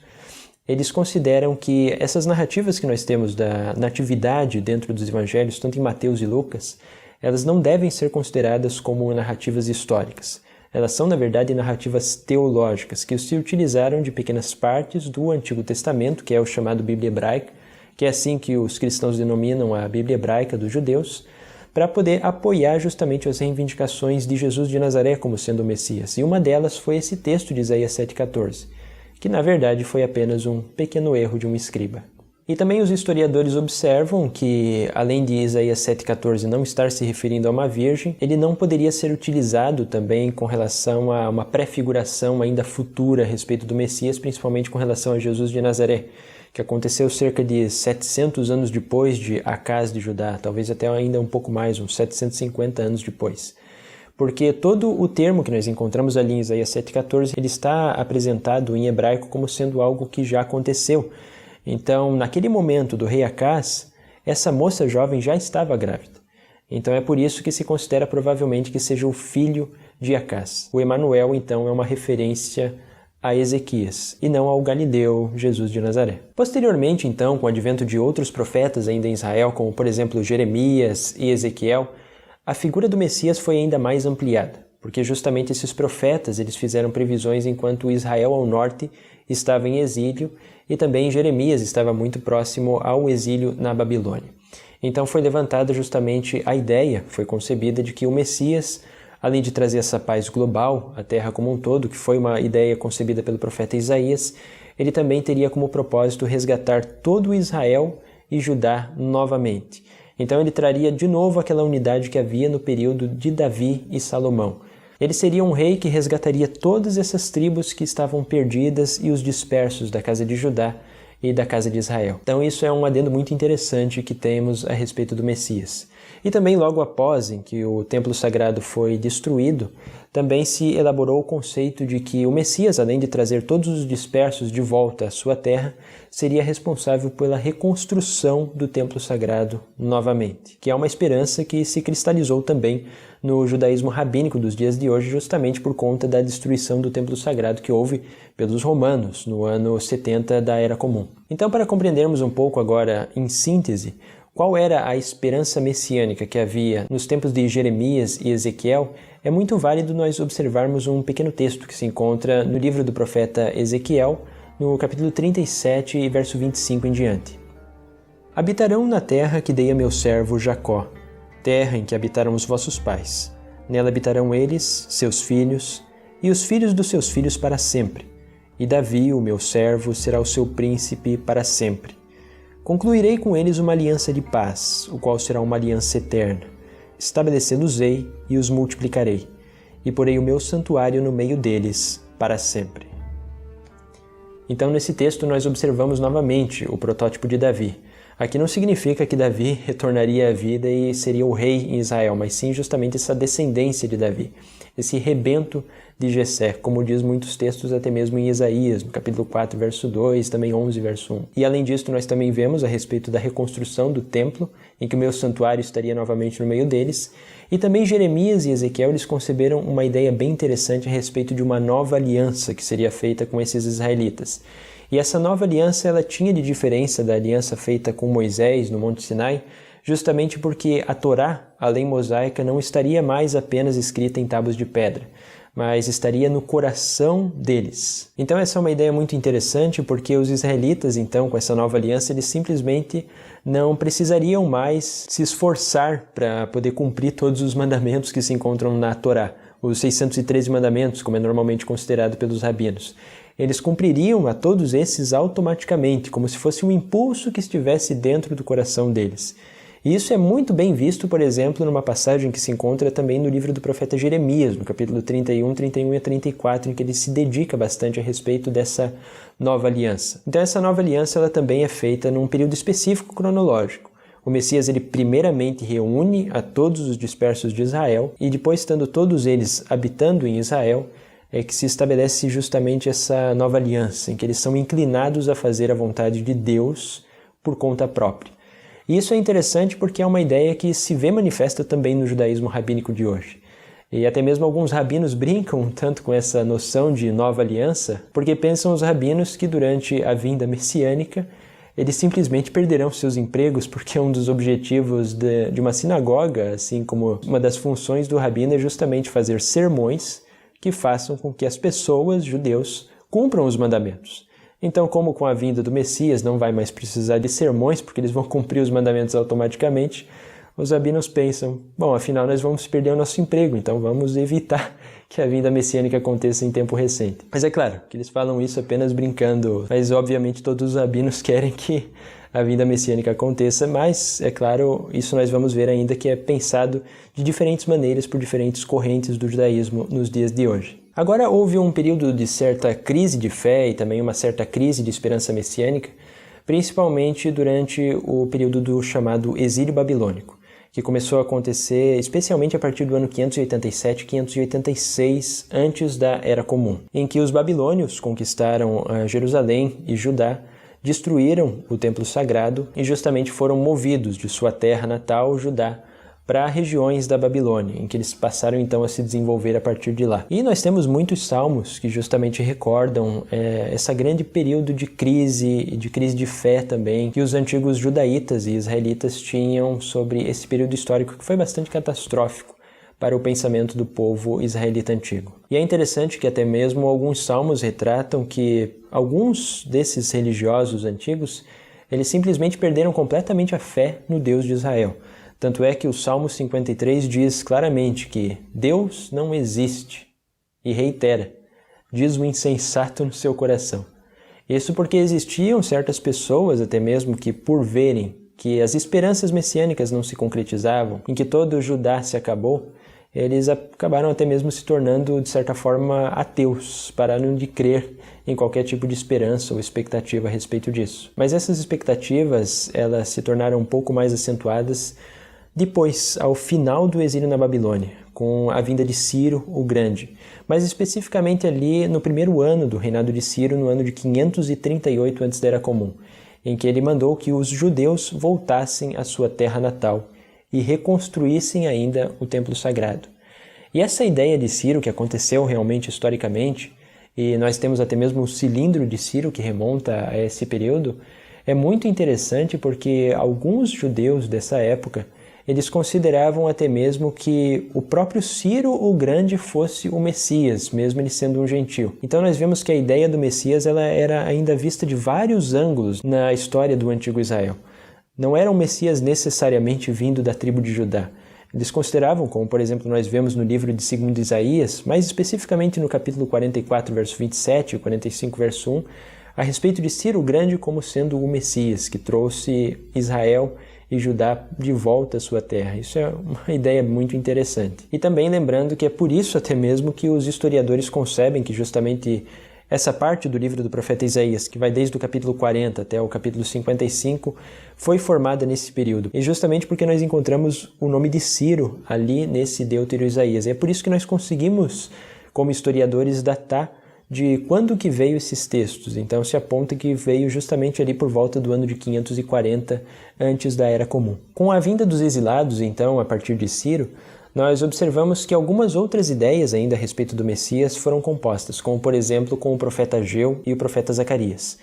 eles consideram que essas narrativas que nós temos da natividade dentro dos evangelhos, tanto em Mateus e Lucas, elas não devem ser consideradas como narrativas históricas. Elas são, na verdade, narrativas teológicas, que se utilizaram de pequenas partes do Antigo Testamento, que é o chamado Bíblia Hebraica, que é assim que os cristãos denominam a Bíblia Hebraica dos judeus, para poder apoiar justamente as reivindicações de Jesus de Nazaré como sendo o Messias. E uma delas foi esse texto de Isaías 7,14, que na verdade foi apenas um pequeno erro de um escriba. E também os historiadores observam que, além de Isaías 7,14 não estar se referindo a uma virgem, ele não poderia ser utilizado também com relação a uma prefiguração ainda futura a respeito do Messias, principalmente com relação a Jesus de Nazaré, que aconteceu cerca de 700 anos depois de Acás de Judá, talvez até ainda um pouco mais, uns 750 anos depois. Porque todo o termo que nós encontramos ali em Isaías 7,14, ele está apresentado em hebraico como sendo algo que já aconteceu. Então, naquele momento do rei Acás, essa moça jovem já estava grávida. Então é por isso que se considera provavelmente que seja o filho de Acás. O Emanuel, então, é uma referência a Ezequias, e não ao Galileu, Jesus de Nazaré. Posteriormente, então, com o advento de outros profetas ainda em Israel, como por exemplo Jeremias e Ezequiel, a figura do Messias foi ainda mais ampliada, porque justamente esses profetas eles fizeram previsões enquanto Israel ao norte estava em exílio e também Jeremias estava muito próximo ao exílio na Babilônia. Então foi levantada justamente a ideia, foi concebida de que o Messias, além de trazer essa paz global à Terra como um todo, que foi uma ideia concebida pelo profeta Isaías, ele também teria como propósito resgatar todo Israel e Judá novamente. Então ele traria de novo aquela unidade que havia no período de Davi e Salomão. Ele seria um rei que resgataria todas essas tribos que estavam perdidas e os dispersos da casa de Judá e da casa de Israel. Então isso é um adendo muito interessante que temos a respeito do Messias. E também logo após em que o templo sagrado foi destruído, também se elaborou o conceito de que o Messias, além de trazer todos os dispersos de volta à sua terra, seria responsável pela reconstrução do templo sagrado novamente, que é uma esperança que se cristalizou também no judaísmo rabínico dos dias de hoje, justamente por conta da destruição do templo sagrado que houve pelos romanos no ano 70 da Era Comum. Então, para compreendermos um pouco agora, em síntese, qual era a esperança messiânica que havia nos tempos de Jeremias e Ezequiel, é muito válido nós observarmos um pequeno texto que se encontra no livro do profeta Ezequiel, no capítulo 37, e verso 25 em diante. Habitarão na terra que dei a meu servo Jacó, terra em que habitaram os vossos pais. Nela habitarão eles, seus filhos, e os filhos dos seus filhos para sempre. E Davi, o meu servo, será o seu príncipe para sempre. Concluirei com eles uma aliança de paz, o qual será uma aliança eterna. Estabelecê-los-ei e os multiplicarei, e porei o meu santuário no meio deles para sempre. Então, nesse texto, nós observamos novamente o protótipo de Davi. Aqui não significa que Davi retornaria à vida e seria o rei em Israel, mas sim justamente essa descendência de Davi, esse rebento de Jessé, como diz muitos textos até mesmo em Isaías, no capítulo 4, verso 2, também 11, verso 1. E além disso, nós também vemos a respeito da reconstrução do templo, em que o meu santuário estaria novamente no meio deles, e também Jeremias e Ezequiel eles conceberam uma ideia bem interessante a respeito de uma nova aliança que seria feita com esses israelitas. E essa nova aliança ela tinha de diferença da aliança feita com Moisés no Monte Sinai, justamente porque a Torá, a lei mosaica, não estaria mais apenas escrita em tábuas de pedra, mas estaria no coração deles. Então essa é uma ideia muito interessante, porque os israelitas, então, com essa nova aliança, eles simplesmente não precisariam mais se esforçar para poder cumprir todos os mandamentos que se encontram na Torá, os 613 mandamentos, como é normalmente considerado pelos rabinos. Eles cumpririam a todos esses automaticamente, como se fosse um impulso que estivesse dentro do coração deles. E isso é muito bem visto, por exemplo, numa passagem que se encontra também no livro do profeta Jeremias, no capítulo 31 e 34, em que ele se dedica bastante a respeito dessa nova aliança. Então essa nova aliança ela também é feita num período específico cronológico. O Messias ele primeiramente reúne a todos os dispersos de Israel e depois, estando todos eles habitando em Israel, é que se estabelece justamente essa nova aliança, em que eles são inclinados a fazer a vontade de Deus por conta própria. E isso é interessante porque é uma ideia que se vê manifesta também no judaísmo rabínico de hoje. E até mesmo alguns rabinos brincam um tanto com essa noção de nova aliança, porque pensam os rabinos que durante a vinda messiânica eles simplesmente perderão seus empregos, porque um dos objetivos de uma sinagoga, assim como uma das funções do rabino, é justamente fazer sermões que façam com que as pessoas, judeus, cumpram os mandamentos. Então, como com a vinda do Messias não vai mais precisar de sermões, porque eles vão cumprir os mandamentos automaticamente, os rabinos pensam, bom, afinal nós vamos perder o nosso emprego, então vamos evitar que a vinda messiânica aconteça em tempo recente. Mas é claro que eles falam isso apenas brincando, mas obviamente todos os rabinos querem que a vinda messiânica aconteça, mas, é claro, isso nós vamos ver ainda que é pensado de diferentes maneiras por diferentes correntes do judaísmo nos dias de hoje. Agora houve um período de certa crise de fé e também uma certa crise de esperança messiânica, principalmente durante o período do chamado exílio babilônico, que começou a acontecer especialmente a partir do ano 587 e 586 antes da Era Comum, em que os babilônios conquistaram Jerusalém e Judá, destruíram o templo sagrado e justamente foram movidos de sua terra natal, Judá, para regiões da Babilônia, em que eles passaram então a se desenvolver a partir de lá. E nós temos muitos salmos que justamente recordam essa grande período de crise de fé também, que os antigos judaítas e israelitas tinham sobre esse período histórico que foi bastante catastrófico para o pensamento do povo israelita antigo. E é interessante que até mesmo alguns salmos retratam que alguns desses religiosos antigos, eles simplesmente perderam completamente a fé no Deus de Israel. Tanto é que o Salmo 53 diz claramente que Deus não existe e reitera, diz o insensato no seu coração. Isso porque existiam certas pessoas até mesmo que, por verem que as esperanças messiânicas não se concretizavam, em que todo o Judá se acabou, eles acabaram até mesmo se tornando, de certa forma, ateus, pararam de crer em qualquer tipo de esperança ou expectativa a respeito disso. Mas essas expectativas, elas se tornaram um pouco mais acentuadas depois, ao final do exílio na Babilônia, com a vinda de Ciro o Grande, mas especificamente ali no primeiro ano do reinado de Ciro, no ano de 538 a.C., em que ele mandou que os judeus voltassem à sua terra natal e reconstruíssem ainda o templo sagrado. E essa ideia de Ciro, que aconteceu realmente historicamente, e nós temos até mesmo o cilindro de Ciro, que remonta a esse período, é muito interessante porque alguns judeus dessa época eles consideravam até mesmo que o próprio Ciro o Grande fosse o Messias, mesmo ele sendo um gentio. Então nós vemos que a ideia do Messias ela era ainda vista de vários ângulos na história do antigo Israel. Não era um Messias necessariamente vindo da tribo de Judá. Eles consideravam, como por exemplo nós vemos no livro de 2 Isaías, mais especificamente no capítulo 44, verso 27 e 45, verso 1, a respeito de Ciro o Grande como sendo o Messias, que trouxe Israel e Judá de volta à sua terra. Isso é uma ideia muito interessante. E também lembrando que é por isso até mesmo que os historiadores concebem que justamente essa parte do livro do profeta Isaías, que vai desde o capítulo 40 até o capítulo 55, foi formada nesse período. E justamente porque nós encontramos o nome de Ciro ali nesse Deutero Isaías. E é por isso que nós conseguimos, como historiadores, datar de quando que veio esses textos. Então se aponta que veio justamente ali por volta do ano de 540 antes da Era Comum. Com a vinda dos exilados, então, a partir de Ciro, nós observamos que algumas outras ideias ainda a respeito do Messias foram compostas, como por exemplo com o profeta Ageu e o profeta Zacarias.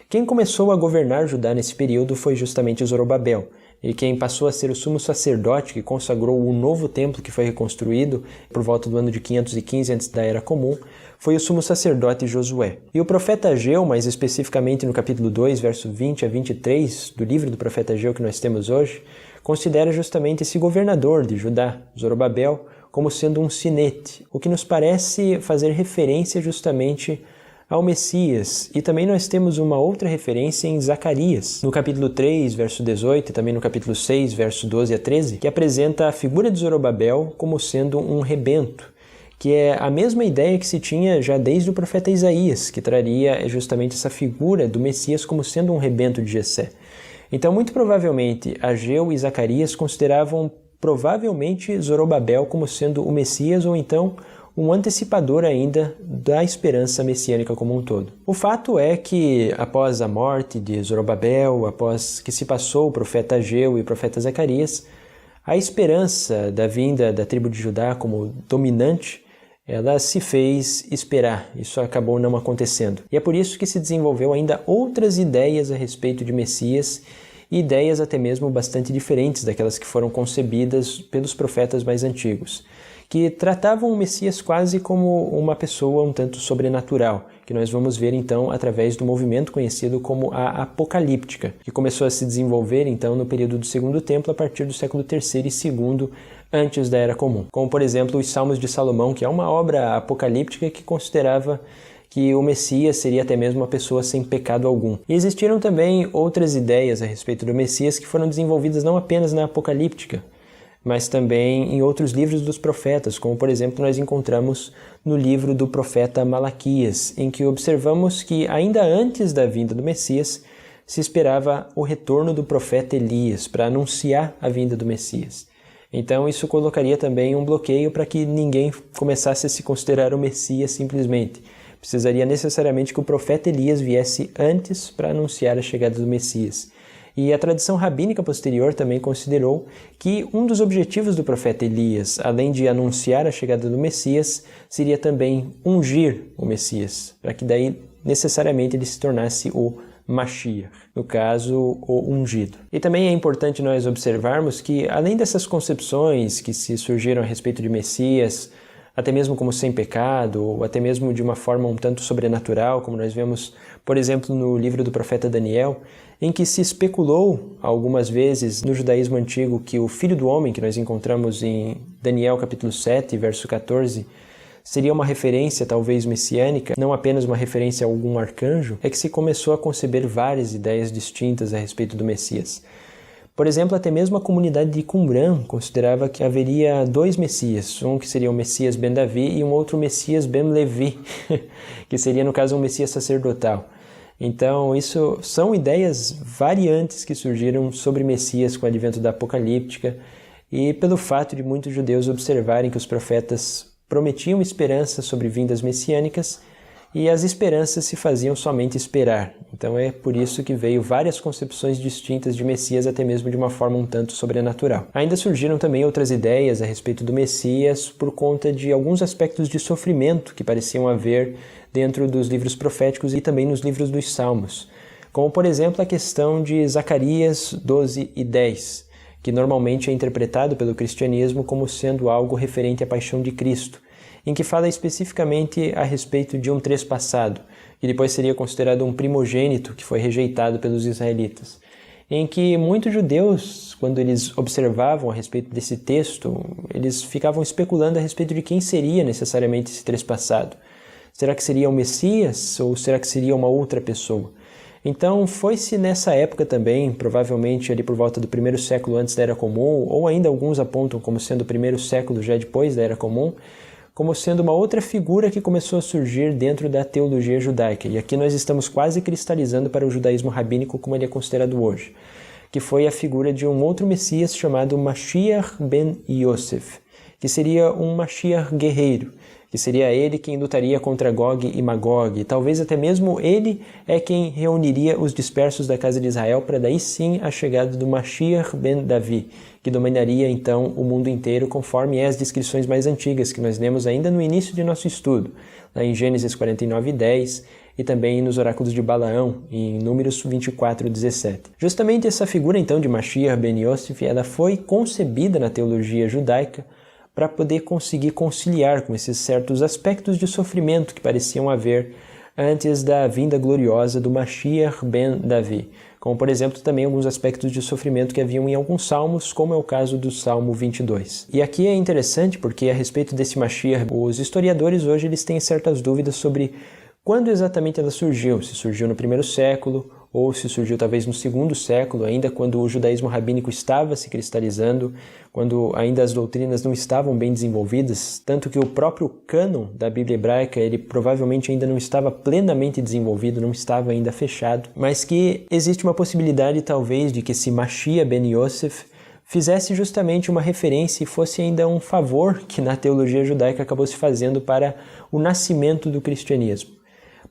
Quem começou a governar Judá nesse período foi justamente Zorobabel, e quem passou a ser o sumo sacerdote que consagrou o novo templo que foi reconstruído por volta do ano de 515 antes da Era Comum, foi o sumo sacerdote Josué. E o profeta Ageu, mais especificamente no capítulo 2, verso 20 a 23 do livro do profeta Ageu que nós temos hoje, considera justamente esse governador de Judá, Zorobabel, como sendo um sinete, o que nos parece fazer referência justamente ao Messias. E também nós temos uma outra referência em Zacarias, no capítulo 3, verso 18, e também no capítulo 6, verso 12 a 13, que apresenta a figura de Zorobabel como sendo um rebento, que é a mesma ideia que se tinha já desde o profeta Isaías, que traria justamente essa figura do Messias como sendo um rebento de Jessé. Então, muito provavelmente, Ageu e Zacarias consideravam provavelmente Zorobabel como sendo o Messias ou então um antecipador ainda da esperança messiânica como um todo. O fato é que, após a morte de Zorobabel, após que se passou o profeta Ageu e o profeta Zacarias, a esperança da vinda da tribo de Judá como dominante, ela se fez esperar. Isso acabou não acontecendo. E é por isso que se desenvolveu ainda outras ideias a respeito de Messias, e ideias até mesmo bastante diferentes daquelas que foram concebidas pelos profetas mais antigos, que tratavam o Messias quase como uma pessoa um tanto sobrenatural, que nós vamos ver então através do movimento conhecido como a Apocalíptica, que começou a se desenvolver então no período do Segundo Templo a partir do século III e II antes da Era Comum. Como por exemplo os Salmos de Salomão, que é uma obra apocalíptica que considerava que o Messias seria até mesmo uma pessoa sem pecado algum. E existiram também outras ideias a respeito do Messias que foram desenvolvidas não apenas na Apocalíptica, mas também em outros livros dos profetas, como por exemplo nós encontramos no livro do profeta Malaquias, em que observamos que ainda antes da vinda do Messias se esperava o retorno do profeta Elias para anunciar a vinda do Messias. Então isso colocaria também um bloqueio para que ninguém começasse a se considerar o Messias simplesmente. Precisaria necessariamente que o profeta Elias viesse antes para anunciar a chegada do Messias. E a tradição rabínica posterior também considerou que um dos objetivos do profeta Elias, além de anunciar a chegada do Messias, seria também ungir o Messias, para que daí necessariamente ele se tornasse o Mashiach, no caso, o ungido. E também é importante nós observarmos que, além dessas concepções que se surgiram a respeito de Messias, até mesmo como sem pecado, ou até mesmo de uma forma um tanto sobrenatural, como nós vemos, por exemplo, no livro do profeta Daniel, em que se especulou algumas vezes no judaísmo antigo que o Filho do Homem, que nós encontramos em Daniel capítulo 7, verso 14, seria uma referência talvez messiânica, não apenas uma referência a algum arcanjo, é que se começou a conceber várias ideias distintas a respeito do Messias. Por exemplo, até mesmo a comunidade de Qumran considerava que haveria dois Messias, um que seria o Messias ben Davi e um outro Messias ben Levi, que seria no caso um Messias sacerdotal. Então isso são ideias variantes que surgiram sobre Messias com o advento da Apocalíptica e pelo fato de muitos judeus observarem que os profetas prometiam esperança sobre vindas messiânicas e as esperanças se faziam somente esperar. Então é por isso que veio várias concepções distintas de Messias, até mesmo de uma forma um tanto sobrenatural. Ainda surgiram também outras ideias a respeito do Messias por conta de alguns aspectos de sofrimento que pareciam haver dentro dos livros proféticos e também nos livros dos Salmos, como por exemplo a questão de Zacarias 12 e 10, que normalmente é interpretado pelo cristianismo como sendo algo referente à paixão de Cristo, em que fala especificamente a respeito de um trespassado, que depois seria considerado um primogênito que foi rejeitado pelos israelitas, em que muitos judeus, quando eles observavam a respeito desse texto, eles ficavam especulando a respeito de quem seria necessariamente esse trespassado. Será que seria o Messias ou será que seria uma outra pessoa? Então foi-se nessa época também, provavelmente ali por volta do primeiro século antes da Era Comum, ou ainda alguns apontam como sendo o primeiro século já depois da Era Comum, como sendo uma outra figura que começou a surgir dentro da teologia judaica. E aqui nós estamos quase cristalizando para o judaísmo rabínico como ele é considerado hoje, que foi a figura de um outro Messias chamado Mashiach ben Yosef, que seria um Mashiach guerreiro, que seria ele quem lutaria contra Gog e Magog, e talvez até mesmo ele é quem reuniria os dispersos da casa de Israel para daí sim a chegada do Mashiach ben Davi, que dominaria então o mundo inteiro conforme as descrições mais antigas que nós lemos ainda no início de nosso estudo, lá em Gênesis 49:10 e também nos oráculos de Balaão, em Números 24:17. Justamente essa figura então de Mashiach ben Yosef, ela foi concebida na teologia judaica para poder conseguir conciliar com esses certos aspectos de sofrimento que pareciam haver antes da vinda gloriosa do Mashiach ben Davi, como por exemplo também alguns aspectos de sofrimento que haviam em alguns salmos, como é o caso do Salmo 22. E aqui é interessante porque a respeito desse Mashiach, os historiadores hoje eles têm certas dúvidas sobre quando exatamente ela surgiu, se surgiu no primeiro século ou se surgiu talvez no segundo século, ainda quando o judaísmo rabínico estava se cristalizando, quando ainda as doutrinas não estavam bem desenvolvidas, tanto que o próprio cânon da Bíblia hebraica, ele provavelmente ainda não estava plenamente desenvolvido, não estava ainda fechado, mas que existe uma possibilidade talvez de que esse Mashiach ben Yosef fizesse justamente uma referência e fosse ainda um favor que na teologia judaica acabou se fazendo para o nascimento do cristianismo.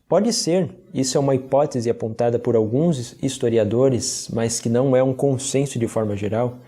Pode ser, isso é uma hipótese apontada por alguns historiadores, mas que não é um consenso de forma geral,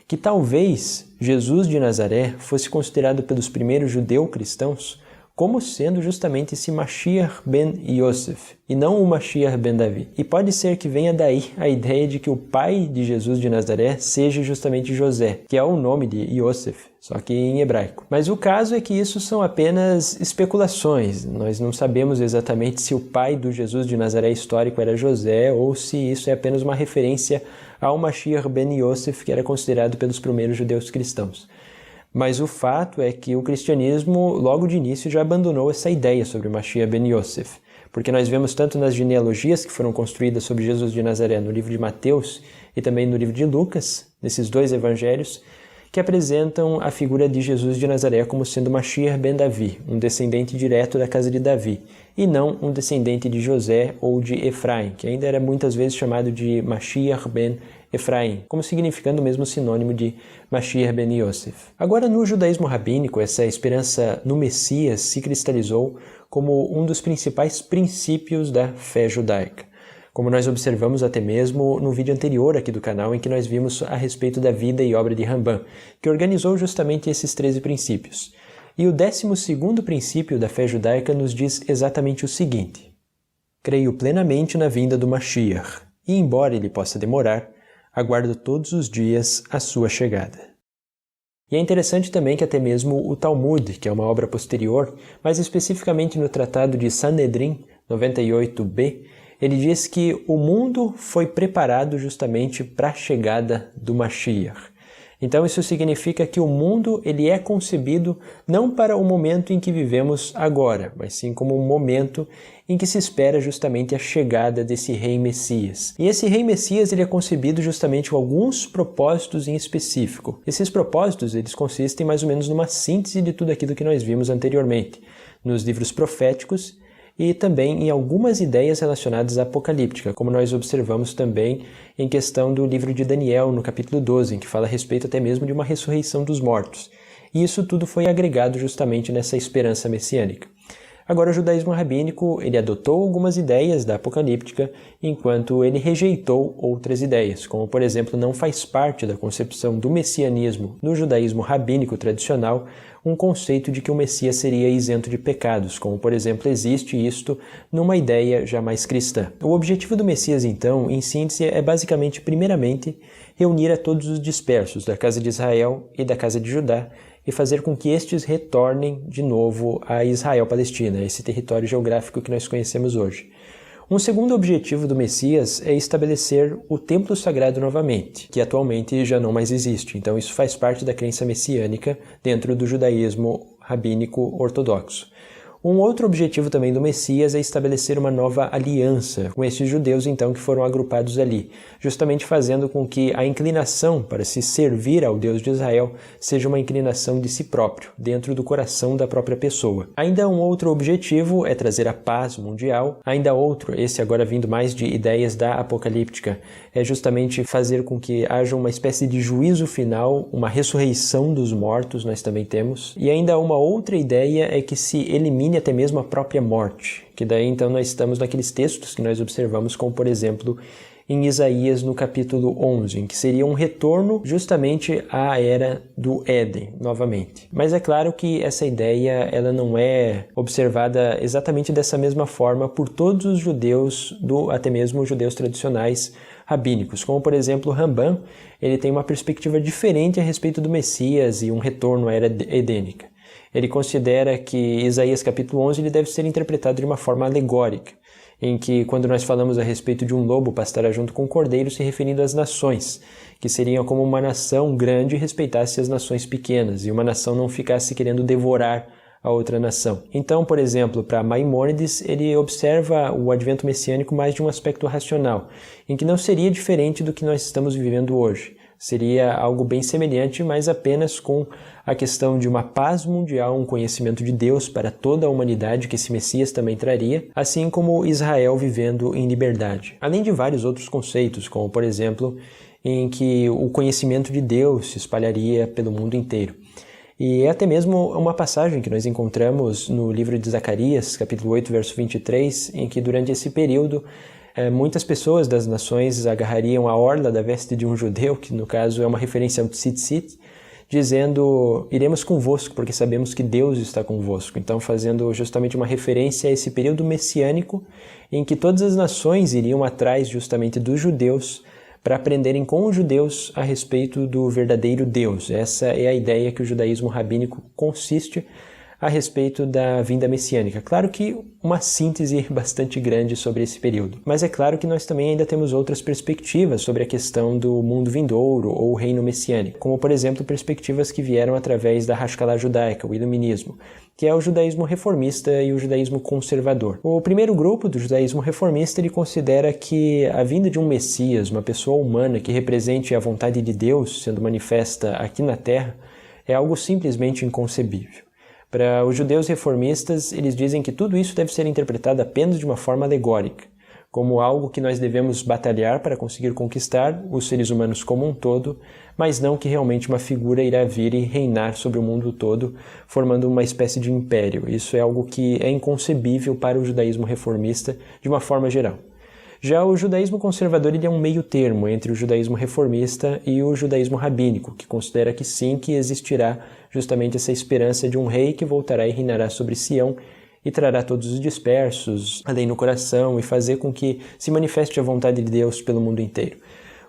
que talvez Jesus de Nazaré fosse considerado pelos primeiros judeu-cristãos como sendo justamente esse Mashiach ben Yosef, e não o Mashiach ben Davi. E pode ser que venha daí a ideia de que o pai de Jesus de Nazaré seja justamente José, que é o nome de Yosef, só que em hebraico. Mas o caso é que isso são apenas especulações. Nós não sabemos exatamente se o pai do Jesus de Nazaré histórico era José ou se isso é apenas uma referência ao Mashiach ben Yosef, que era considerado pelos primeiros judeus cristãos. Mas o fato é que o cristianismo, logo de início, já abandonou essa ideia sobre Mashiach ben Yosef, porque nós vemos tanto nas genealogias que foram construídas sobre Jesus de Nazaré no livro de Mateus e também no livro de Lucas, nesses dois evangelhos, que apresentam a figura de Jesus de Nazaré como sendo Mashiach ben Davi, um descendente direto da casa de Davi, e não um descendente de José ou de Efraim, que ainda era muitas vezes chamado de Mashiach ben Efraim, como significando o mesmo sinônimo de Mashiach ben Yosef. Agora, no judaísmo rabínico, essa esperança no Messias se cristalizou como um dos principais princípios da fé judaica, como nós observamos até mesmo no vídeo anterior aqui do canal, em que nós vimos a respeito da vida e obra de Rambam, que organizou justamente esses 13 princípios. E o 12º princípio da fé judaica nos diz exatamente o seguinte: creio plenamente na vinda do Mashiach, e embora ele possa demorar, aguardo todos os dias a sua chegada. E é interessante também que até mesmo o Talmud, que é uma obra posterior, mais especificamente no Tratado de Sanedrim 98b, ele diz que o mundo foi preparado justamente para a chegada do Mashiach. Então isso significa que o mundo ele é concebido não para o momento em que vivemos agora, mas sim como um momento em que se espera justamente a chegada desse Rei Messias. E esse Rei Messias ele é concebido justamente com alguns propósitos em específico. Esses propósitos eles consistem mais ou menos numa síntese de tudo aquilo que nós vimos anteriormente, nos livros proféticos e também em algumas ideias relacionadas à apocalíptica, como nós observamos também em questão do livro de Daniel, no capítulo 12, em que fala a respeito até mesmo de uma ressurreição dos mortos. E isso tudo foi agregado justamente nessa esperança messiânica. Agora, o judaísmo rabínico ele adotou algumas ideias da apocalíptica, enquanto ele rejeitou outras ideias, como, por exemplo, não faz parte da concepção do messianismo no judaísmo rabínico tradicional um conceito de que o Messias seria isento de pecados, como, por exemplo, existe isto numa ideia jamais cristã. O objetivo do Messias, então, em síntese, é basicamente, primeiramente, reunir a todos os dispersos da casa de Israel e da casa de Judá e fazer com que estes retornem de novo a Israel-Palestina, esse território geográfico que nós conhecemos hoje. Um segundo objetivo do Messias é estabelecer o templo sagrado novamente, que atualmente já não mais existe. Então isso faz parte da crença messiânica dentro do judaísmo rabínico ortodoxo. Um outro objetivo também do Messias é estabelecer uma nova aliança com esses judeus, então, que foram agrupados ali, justamente fazendo com que a inclinação para se servir ao Deus de Israel seja uma inclinação de si próprio, dentro do coração da própria pessoa. Ainda um outro objetivo é trazer a paz mundial. Ainda outro, esse agora vindo mais de ideias da apocalíptica, é justamente fazer com que haja uma espécie de juízo final, uma ressurreição dos mortos, nós também temos. E ainda uma outra ideia é que se elimine até mesmo a própria morte, que daí então nós estamos naqueles textos que nós observamos, como por exemplo em Isaías no capítulo 11, em que seria um retorno justamente à era do Éden, novamente. Mas é claro que essa ideia ela não é observada exatamente dessa mesma forma por todos os judeus, até mesmo os judeus tradicionais rabínicos, como por exemplo Rambam, ele tem uma perspectiva diferente a respeito do Messias e um retorno à era edênica. Ele considera que Isaías capítulo 11 ele deve ser interpretado de uma forma alegórica, em que quando nós falamos a respeito de um lobo pastará junto com um cordeiro, se referindo às nações, que seriam como uma nação grande respeitasse as nações pequenas, e uma nação não ficasse querendo devorar a outra nação. Então, por exemplo, para Maimônides, ele observa o advento messiânico mais de um aspecto racional, em que não seria diferente do que nós estamos vivendo hoje. Seria algo bem semelhante, mas apenas com a questão de uma paz mundial, um conhecimento de Deus para toda a humanidade que esse Messias também traria, assim como Israel vivendo em liberdade. Além de vários outros conceitos, como por exemplo, em que o conhecimento de Deus se espalharia pelo mundo inteiro. E é até mesmo uma passagem que nós encontramos no livro de Zacarias, capítulo 8, verso 23, em que durante esse período muitas pessoas das nações agarrariam a orla da veste de um judeu, que no caso é uma referência ao tzitzit, dizendo, iremos convosco, porque sabemos que Deus está convosco. Então fazendo justamente uma referência a esse período messiânico, em que todas as nações iriam atrás justamente dos judeus, para aprenderem com os judeus a respeito do verdadeiro Deus. Essa é a ideia que o judaísmo rabínico consiste a respeito da vinda messiânica. Claro que uma síntese bastante grande sobre esse período. Mas é claro que nós também ainda temos outras perspectivas sobre a questão do mundo vindouro ou reino messiânico, como por exemplo perspectivas que vieram através da Haskalah judaica, o iluminismo, que é o judaísmo reformista e o judaísmo conservador. O primeiro grupo do judaísmo reformista ele considera que a vinda de um Messias, uma pessoa humana que represente a vontade de Deus sendo manifesta aqui na Terra, é algo simplesmente inconcebível. Para os judeus reformistas, eles dizem que tudo isso deve ser interpretado apenas de uma forma alegórica, como algo que nós devemos batalhar para conseguir conquistar os seres humanos como um todo, mas não que realmente uma figura irá vir e reinar sobre o mundo todo, formando uma espécie de império. Isso é algo que é inconcebível para o judaísmo reformista de uma forma geral. Já o judaísmo conservador ele é um meio termo entre o judaísmo reformista e o judaísmo rabínico, que considera que sim, que existirá justamente essa esperança de um rei que voltará e reinará sobre Sião e trará todos os dispersos, a lei no coração e fazer com que se manifeste a vontade de Deus pelo mundo inteiro.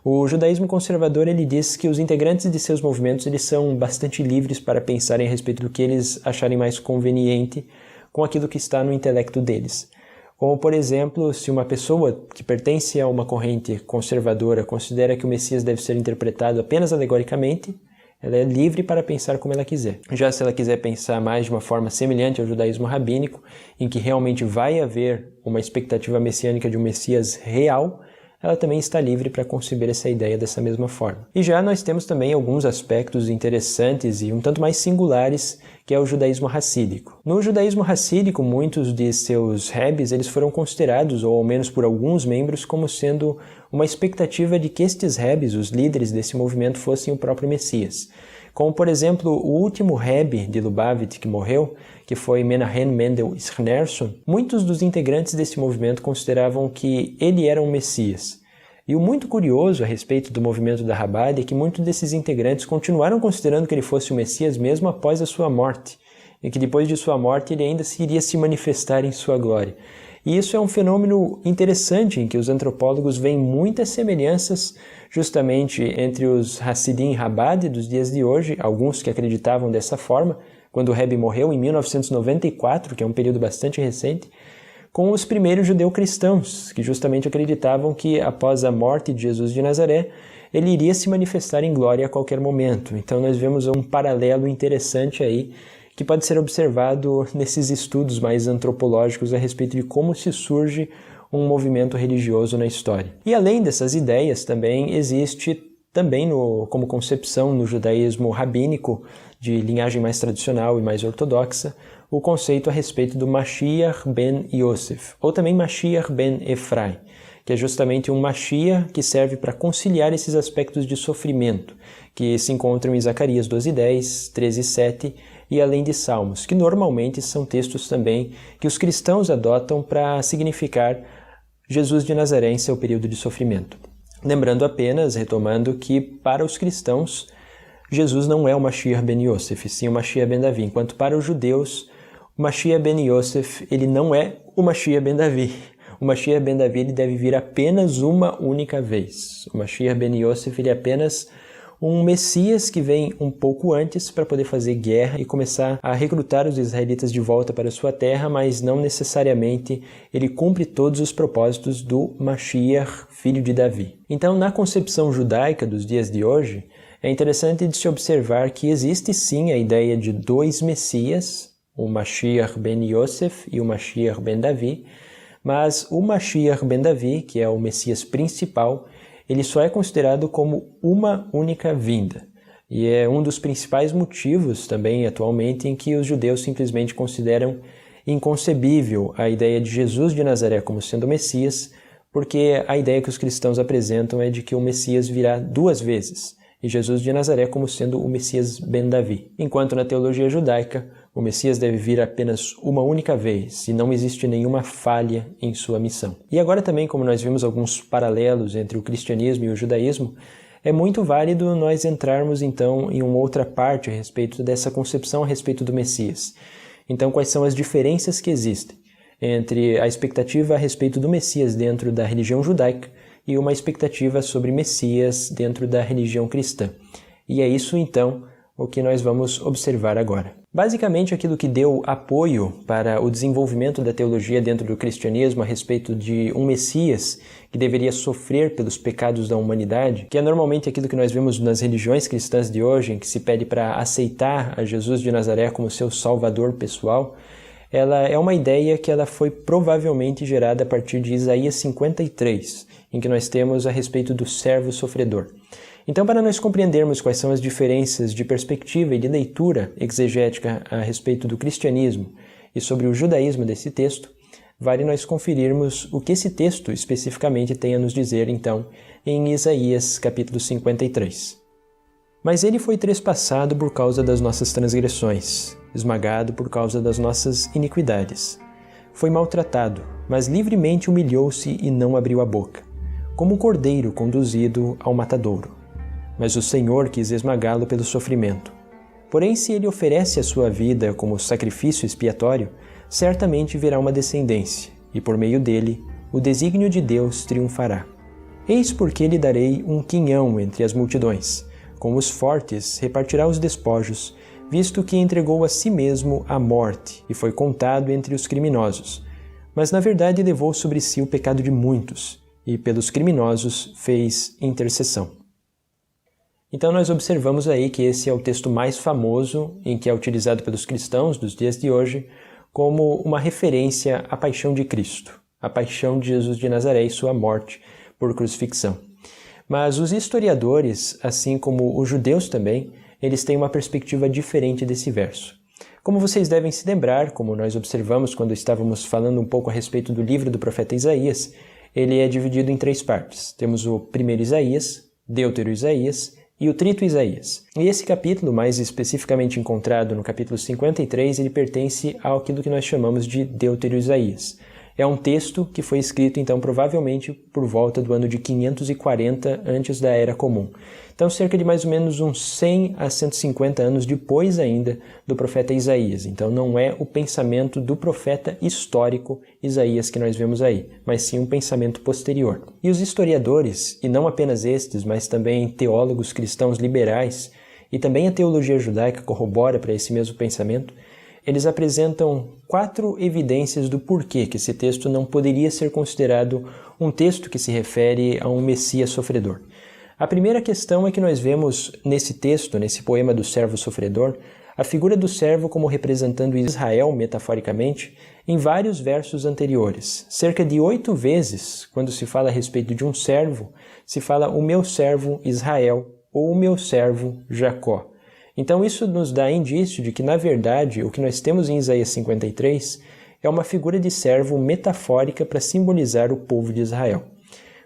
O judaísmo conservador ele diz que os integrantes de seus movimentos eles são bastante livres para pensarem a respeito do que eles acharem mais conveniente com aquilo que está no intelecto deles. Como, por exemplo, se uma pessoa que pertence a uma corrente conservadora considera que o Messias deve ser interpretado apenas alegoricamente, ela é livre para pensar como ela quiser. Já se ela quiser pensar mais de uma forma semelhante ao judaísmo rabínico, em que realmente vai haver uma expectativa messiânica de um Messias real, ela também está livre para conceber essa ideia dessa mesma forma. E já nós temos também alguns aspectos interessantes e um tanto mais singulares, que é o judaísmo racídico. No judaísmo racídico, muitos de seus rebes eles foram considerados, ou ao menos por alguns membros, como sendo uma expectativa de que estes rebes, os líderes desse movimento, fossem o próprio Messias. Como, por exemplo, o último rebe de Lubavitch que morreu, que foi Menahem Mendel Schneerson, muitos dos integrantes desse movimento consideravam que ele era um Messias. E o muito curioso a respeito do movimento da Chabad é que muitos desses integrantes continuaram considerando que ele fosse o Messias mesmo após a sua morte, e que depois de sua morte ele ainda iria se manifestar em sua glória. E isso é um fenômeno interessante em que os antropólogos veem muitas semelhanças justamente entre os Hassidim Chabad dos dias de hoje, alguns que acreditavam dessa forma, quando o Rebbe morreu em 1994, que é um período bastante recente, com os primeiros judeu-cristãos, que justamente acreditavam que após a morte de Jesus de Nazaré, ele iria se manifestar em glória a qualquer momento. Então nós vemos um paralelo interessante aí, que pode ser observado nesses estudos mais antropológicos a respeito de como se surge um movimento religioso na história. E além dessas ideias, também existe como concepção no judaísmo rabínico, de linhagem mais tradicional e mais ortodoxa, o conceito a respeito do Mashiach ben Yosef, ou também Mashiach ben Efraim, que é justamente um Mashiach que serve para conciliar esses aspectos de sofrimento, que se encontram em Zacarias 12:10, 13:7 e além de Salmos, que normalmente são textos também que os cristãos adotam para significar Jesus de Nazaré em seu período de sofrimento. Lembrando apenas, retomando, que para os cristãos, Jesus não é o Mashiach ben Yosef, sim o Mashiach ben Davi, enquanto para os judeus, o Mashiach ben Yosef, ele não é o Mashiach ben Davi. O Mashiach ben Davi ele deve vir apenas uma única vez. O Mashiach ben Yosef ele é apenas um Messias que vem um pouco antes para poder fazer guerra e começar a recrutar os israelitas de volta para sua terra, mas não necessariamente ele cumpre todos os propósitos do Mashiach, filho de Davi. Então, na concepção judaica dos dias de hoje, é interessante de se observar que existe sim a ideia de dois Messias, o Mashiach ben Yosef e o Mashiach ben Davi, mas o Mashiach ben Davi, que é o Messias principal, ele só é considerado como uma única vinda. E é um dos principais motivos também atualmente em que os judeus simplesmente consideram inconcebível a ideia de Jesus de Nazaré como sendo o Messias, porque a ideia que os cristãos apresentam é de que o Messias virá duas vezes, e Jesus de Nazaré como sendo o Messias ben Davi. Enquanto na teologia judaica, o Messias deve vir apenas uma única vez e não existe nenhuma falha em sua missão. E agora também, como nós vimos alguns paralelos entre o cristianismo e o judaísmo, é muito válido nós entrarmos então em uma outra parte a respeito dessa concepção a respeito do Messias. Então, quais são as diferenças que existem entre a expectativa a respeito do Messias dentro da religião judaica e uma expectativa sobre Messias dentro da religião cristã. E é isso então o que nós vamos observar agora. Basicamente, aquilo que deu apoio para o desenvolvimento da teologia dentro do cristianismo a respeito de um Messias que deveria sofrer pelos pecados da humanidade, que é normalmente aquilo que nós vemos nas religiões cristãs de hoje, em que se pede para aceitar a Jesus de Nazaré como seu salvador pessoal, ela é uma ideia que ela foi provavelmente gerada a partir de Isaías 53, em que nós temos a respeito do servo sofredor. Então, para nós compreendermos quais são as diferenças de perspectiva e de leitura exegética a respeito do cristianismo e sobre o judaísmo desse texto, vale nós conferirmos o que esse texto especificamente tem a nos dizer, então, em Isaías capítulo 53. Mas ele foi trespassado por causa das nossas transgressões, esmagado por causa das nossas iniquidades. Foi maltratado, mas livremente humilhou-se e não abriu a boca, como um cordeiro conduzido ao matadouro. Mas o Senhor quis esmagá-lo pelo sofrimento. Porém, se ele oferece a sua vida como sacrifício expiatório, certamente verá uma descendência, e por meio dele, o desígnio de Deus triunfará. Eis porque lhe darei um quinhão entre as multidões. Com os fortes repartirá os despojos, visto que entregou a si mesmo à morte e foi contado entre os criminosos. Mas na verdade levou sobre si o pecado de muitos, e pelos criminosos fez intercessão. Então nós observamos aí que esse é o texto mais famoso em que é utilizado pelos cristãos dos dias de hoje como uma referência à paixão de Cristo, a paixão de Jesus de Nazaré e sua morte por crucifixão. Mas os historiadores, assim como os judeus também, eles têm uma perspectiva diferente desse verso. Como vocês devem se lembrar, como nós observamos quando estávamos falando um pouco a respeito do livro do profeta Isaías, ele é dividido em três partes. Temos o primeiro Isaías, Deutero Isaías e o Trito Isaías. E esse capítulo, mais especificamente encontrado no capítulo 53, ele pertence àquilo que nós chamamos de Deutero Isaías. É um texto que foi escrito, então, provavelmente por volta do ano de 540 antes da Era Comum. Então, cerca de mais ou menos uns 100 a 150 anos depois ainda do profeta Isaías. Então, não é o pensamento do profeta histórico Isaías que nós vemos aí, mas sim um pensamento posterior. E os historiadores, e não apenas estes, mas também teólogos cristãos liberais, e também a teologia judaica corrobora para esse mesmo pensamento, eles apresentam 4 evidências do porquê que esse texto não poderia ser considerado um texto que se refere a um Messias sofredor. A primeira questão é que nós vemos nesse texto, nesse poema do servo sofredor, a figura do servo como representando Israel, metaforicamente, em vários versos anteriores. Cerca de 8 vezes, quando se fala a respeito de um servo, se fala o meu servo Israel ou o meu servo Jacó. Então isso nos dá indício de que, na verdade, o que nós temos em Isaías 53 é uma figura de servo metafórica para simbolizar o povo de Israel.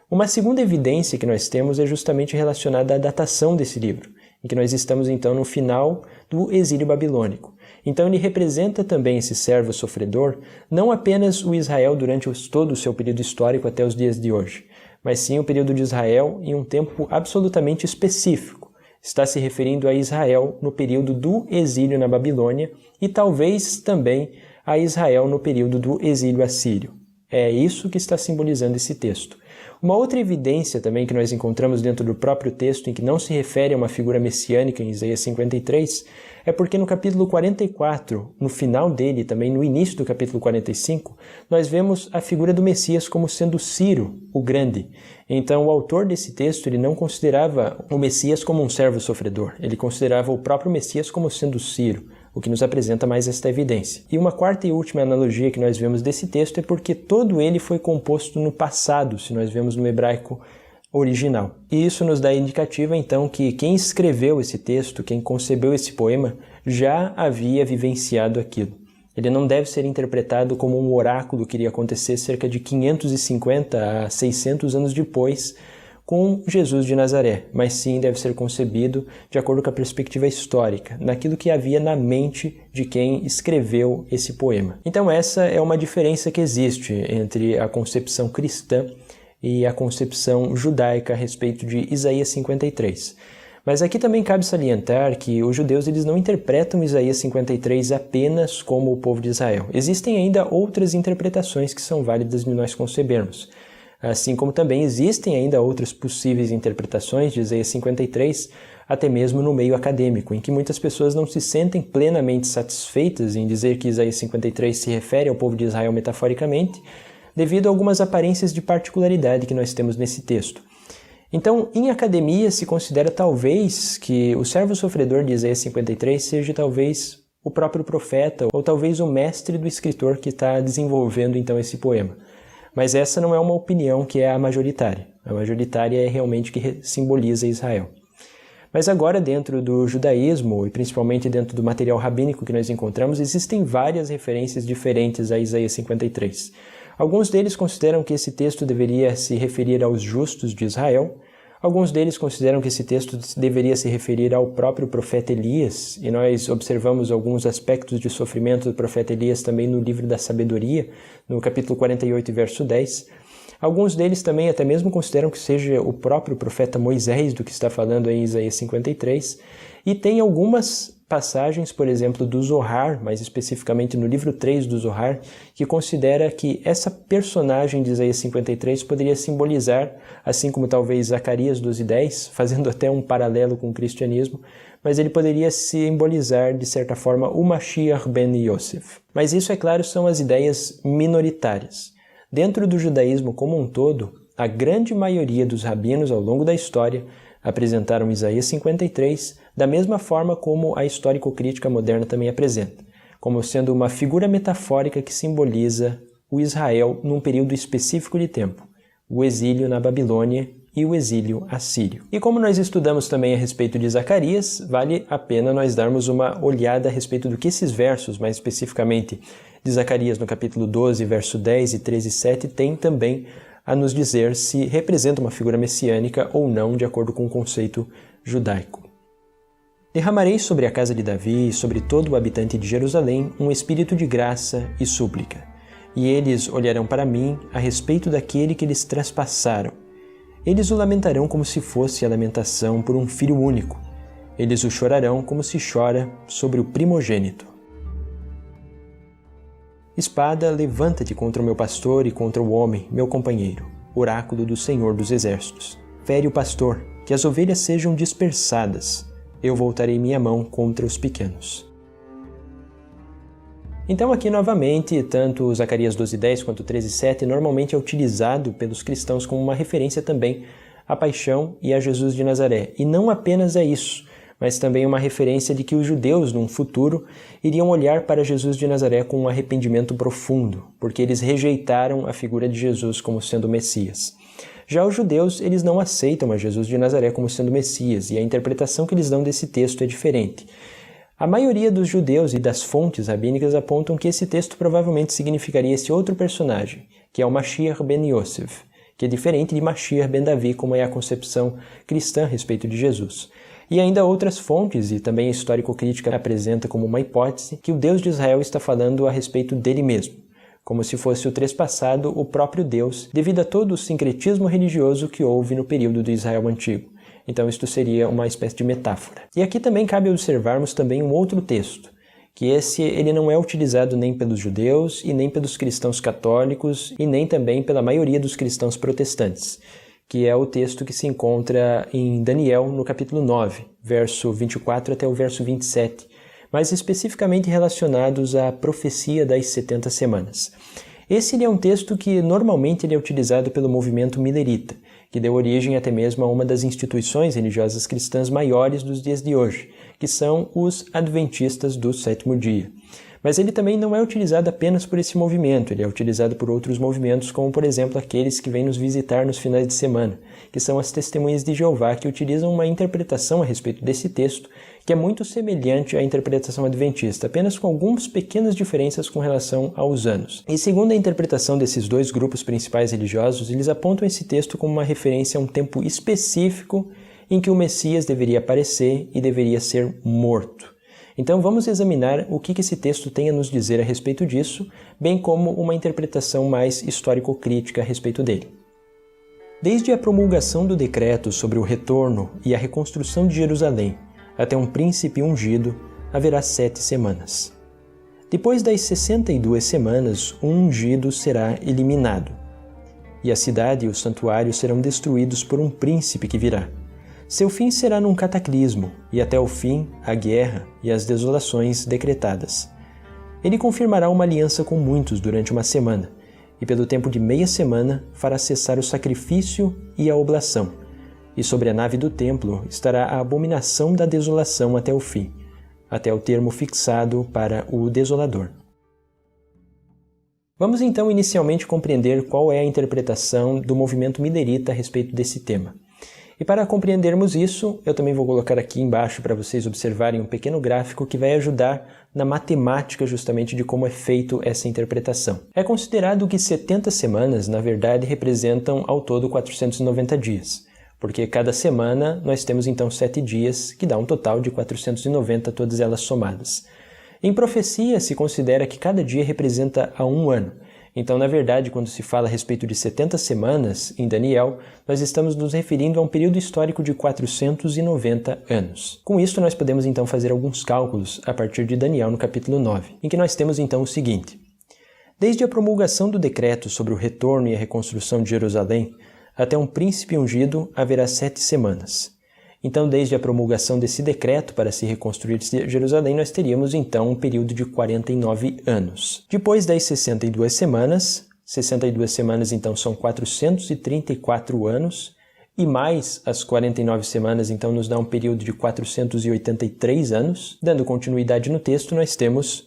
Uma segunda evidência que nós temos é justamente relacionada à datação desse livro, em que nós estamos então no final do exílio babilônico. Então ele representa também esse servo sofredor, não apenas o Israel durante todo o seu período histórico até os dias de hoje, mas sim o período de Israel em um tempo absolutamente específico. Está se referindo a Israel no período do exílio na Babilônia e talvez também a Israel no período do exílio assírio. É isso que está simbolizando esse texto. Uma outra evidência também que nós encontramos dentro do próprio texto, em que não se refere a uma figura messiânica em Isaías 53, é porque no capítulo 44, no final dele, também no início do capítulo 45, nós vemos a figura do Messias como sendo Ciro, o Grande. Então o autor desse texto ele não considerava o Messias como um servo sofredor, ele considerava o próprio Messias como sendo Ciro, o que nos apresenta mais esta evidência. E uma quarta e última analogia que nós vemos desse texto é porque todo ele foi composto no passado, se nós vemos no hebraico original. E isso nos dá indicativa, então, que quem escreveu esse texto, quem concebeu esse poema, já havia vivenciado aquilo. Ele não deve ser interpretado como um oráculo que iria acontecer cerca de 550 a 600 anos depois, com Jesus de Nazaré, mas sim deve ser concebido de acordo com a perspectiva histórica, naquilo que havia na mente de quem escreveu esse poema. Então essa é uma diferença que existe entre a concepção cristã e a concepção judaica a respeito de Isaías 53. Mas aqui também cabe salientar que os judeus eles não interpretam Isaías 53 apenas como o povo de Israel. Existem ainda outras interpretações que são válidas de nós concebermos. Assim como também existem ainda outras possíveis interpretações de Isaías 53, até mesmo no meio acadêmico, em que muitas pessoas não se sentem plenamente satisfeitas em dizer que Isaías 53 se refere ao povo de Israel metaforicamente, devido a algumas aparências de particularidade que nós temos nesse texto. Então, em academia, se considera talvez que o servo sofredor de Isaías 53 seja talvez o próprio profeta, ou talvez o mestre do escritor que está desenvolvendo então esse poema. Mas essa não é uma opinião que é a majoritária. A majoritária é realmente que simboliza Israel. Mas agora, dentro do judaísmo, e principalmente dentro do material rabínico que nós encontramos, existem várias referências diferentes a Isaías 53. Alguns deles consideram que esse texto deveria se referir aos justos de Israel. Alguns deles consideram que esse texto deveria se referir ao próprio profeta Elias, e nós observamos alguns aspectos de sofrimento do profeta Elias também no livro da Sabedoria, no capítulo 48, verso 10. Alguns deles também até mesmo consideram que seja o próprio profeta Moisés do que está falando em Isaías 53, e tem algumas passagens, por exemplo, do Zohar, mais especificamente no livro 3 do Zohar, que considera que essa personagem de Isaías 53 poderia simbolizar, assim como talvez Zacarias 12:10, fazendo até um paralelo com o cristianismo, mas ele poderia simbolizar, de certa forma, o Mashiach ben Yosef. Mas isso, é claro, são as ideias minoritárias. Dentro do judaísmo como um todo, a grande maioria dos rabinos ao longo da história apresentaram Isaías 53 da mesma forma como a histórico-crítica moderna também apresenta, como sendo uma figura metafórica que simboliza o Israel num período específico de tempo, o exílio na Babilônia e o exílio assírio. E como nós estudamos também a respeito de Zacarias, vale a pena nós darmos uma olhada a respeito do que esses versos, mais especificamente de Zacarias no capítulo 12, verso 10 e 13:7, tem também a nos dizer se representa uma figura messiânica ou não, de acordo com o conceito judaico. Derramarei sobre a casa de Davi e sobre todo o habitante de Jerusalém um espírito de graça e súplica, e eles olharão para mim a respeito daquele que eles traspassaram. Eles o lamentarão como se fosse a lamentação por um filho único. Eles o chorarão como se chora sobre o primogênito. Espada, levanta-te contra o meu pastor e contra o homem, meu companheiro, oráculo do Senhor dos Exércitos. Fere o pastor, que as ovelhas sejam dispersadas. Eu voltarei minha mão contra os pequenos. Então aqui novamente, tanto Zacarias 12:10 quanto 13:7 normalmente é utilizado pelos cristãos como uma referência também à paixão e a Jesus de Nazaré. E não apenas é isso, mas também uma referência de que os judeus, num futuro, iriam olhar para Jesus de Nazaré com um arrependimento profundo, porque eles rejeitaram a figura de Jesus como sendo o Messias. Já os judeus, eles não aceitam a Jesus de Nazaré como sendo o Messias, e a interpretação que eles dão desse texto é diferente. A maioria dos judeus e das fontes rabínicas apontam que esse texto provavelmente significaria esse outro personagem, que é o Mashiach ben Yosef, que é diferente de Mashiach ben Davi, como é a concepção cristã a respeito de Jesus. E ainda outras fontes, e também a histórico-crítica apresenta como uma hipótese, que o Deus de Israel está falando a respeito dele mesmo, como se fosse o trespassado o próprio Deus, devido a todo o sincretismo religioso que houve no período do Israel Antigo. Então isto seria uma espécie de metáfora. E aqui também cabe observarmos também um outro texto, que ele não é utilizado nem pelos judeus e nem pelos cristãos católicos e nem também pela maioria dos cristãos protestantes, que é o texto que se encontra em Daniel, no capítulo 9, verso 24 até o verso 27, mais especificamente relacionados à profecia das 70 semanas. Esse é um texto que normalmente é utilizado pelo movimento milerita, que deu origem até mesmo a uma das instituições religiosas cristãs maiores dos dias de hoje, que são os adventistas do sétimo dia. Mas ele também não é utilizado apenas por esse movimento, ele é utilizado por outros movimentos, como por exemplo aqueles que vêm nos visitar nos finais de semana, que são as testemunhas de Jeová, que utilizam uma interpretação a respeito desse texto, que é muito semelhante à interpretação adventista, apenas com algumas pequenas diferenças com relação aos anos. E segundo a interpretação desses dois grupos principais religiosos, eles apontam esse texto como uma referência a um tempo específico em que o Messias deveria aparecer e deveria ser morto. Então vamos examinar o que esse texto tem a nos dizer a respeito disso, bem como uma interpretação mais histórico-crítica a respeito dele. Desde a promulgação do decreto sobre o retorno e a reconstrução de Jerusalém até um príncipe ungido, haverá 7 semanas. Depois das 62 semanas, o ungido será eliminado, e a cidade e o santuário serão destruídos por um príncipe que virá. Seu fim será num cataclismo, e até o fim, a guerra e as desolações decretadas. Ele confirmará uma aliança com muitos durante uma semana, e pelo tempo de meia semana fará cessar o sacrifício e a oblação, e sobre a nave do templo estará a abominação da desolação até o fim, até o termo fixado para o desolador. Vamos então inicialmente compreender qual é a interpretação do movimento milerita a respeito desse tema. E para compreendermos isso, eu também vou colocar aqui embaixo para vocês observarem um pequeno gráfico que vai ajudar na matemática justamente de como é feito essa interpretação. É considerado que 70 semanas, na verdade, representam ao todo 490 dias, porque cada semana nós temos então 7 dias, que dá um total de 490, todas elas somadas. Em profecia, se considera que cada dia representa a um ano. Então, na verdade, quando se fala a respeito de 70 semanas, em Daniel, nós estamos nos referindo a um período histórico de 490 anos. Com isso, nós podemos então fazer alguns cálculos a partir de Daniel no capítulo 9, em que nós temos então o seguinte: desde a promulgação do decreto sobre o retorno e a reconstrução de Jerusalém, até um príncipe ungido haverá 7 semanas. Então, desde a promulgação desse decreto para se reconstruir Jerusalém, nós teríamos então um período de 49 anos. Depois das 62 semanas então são 434 anos, e mais as 49 semanas então nos dá um período de 483 anos. Dando continuidade no texto, nós temos: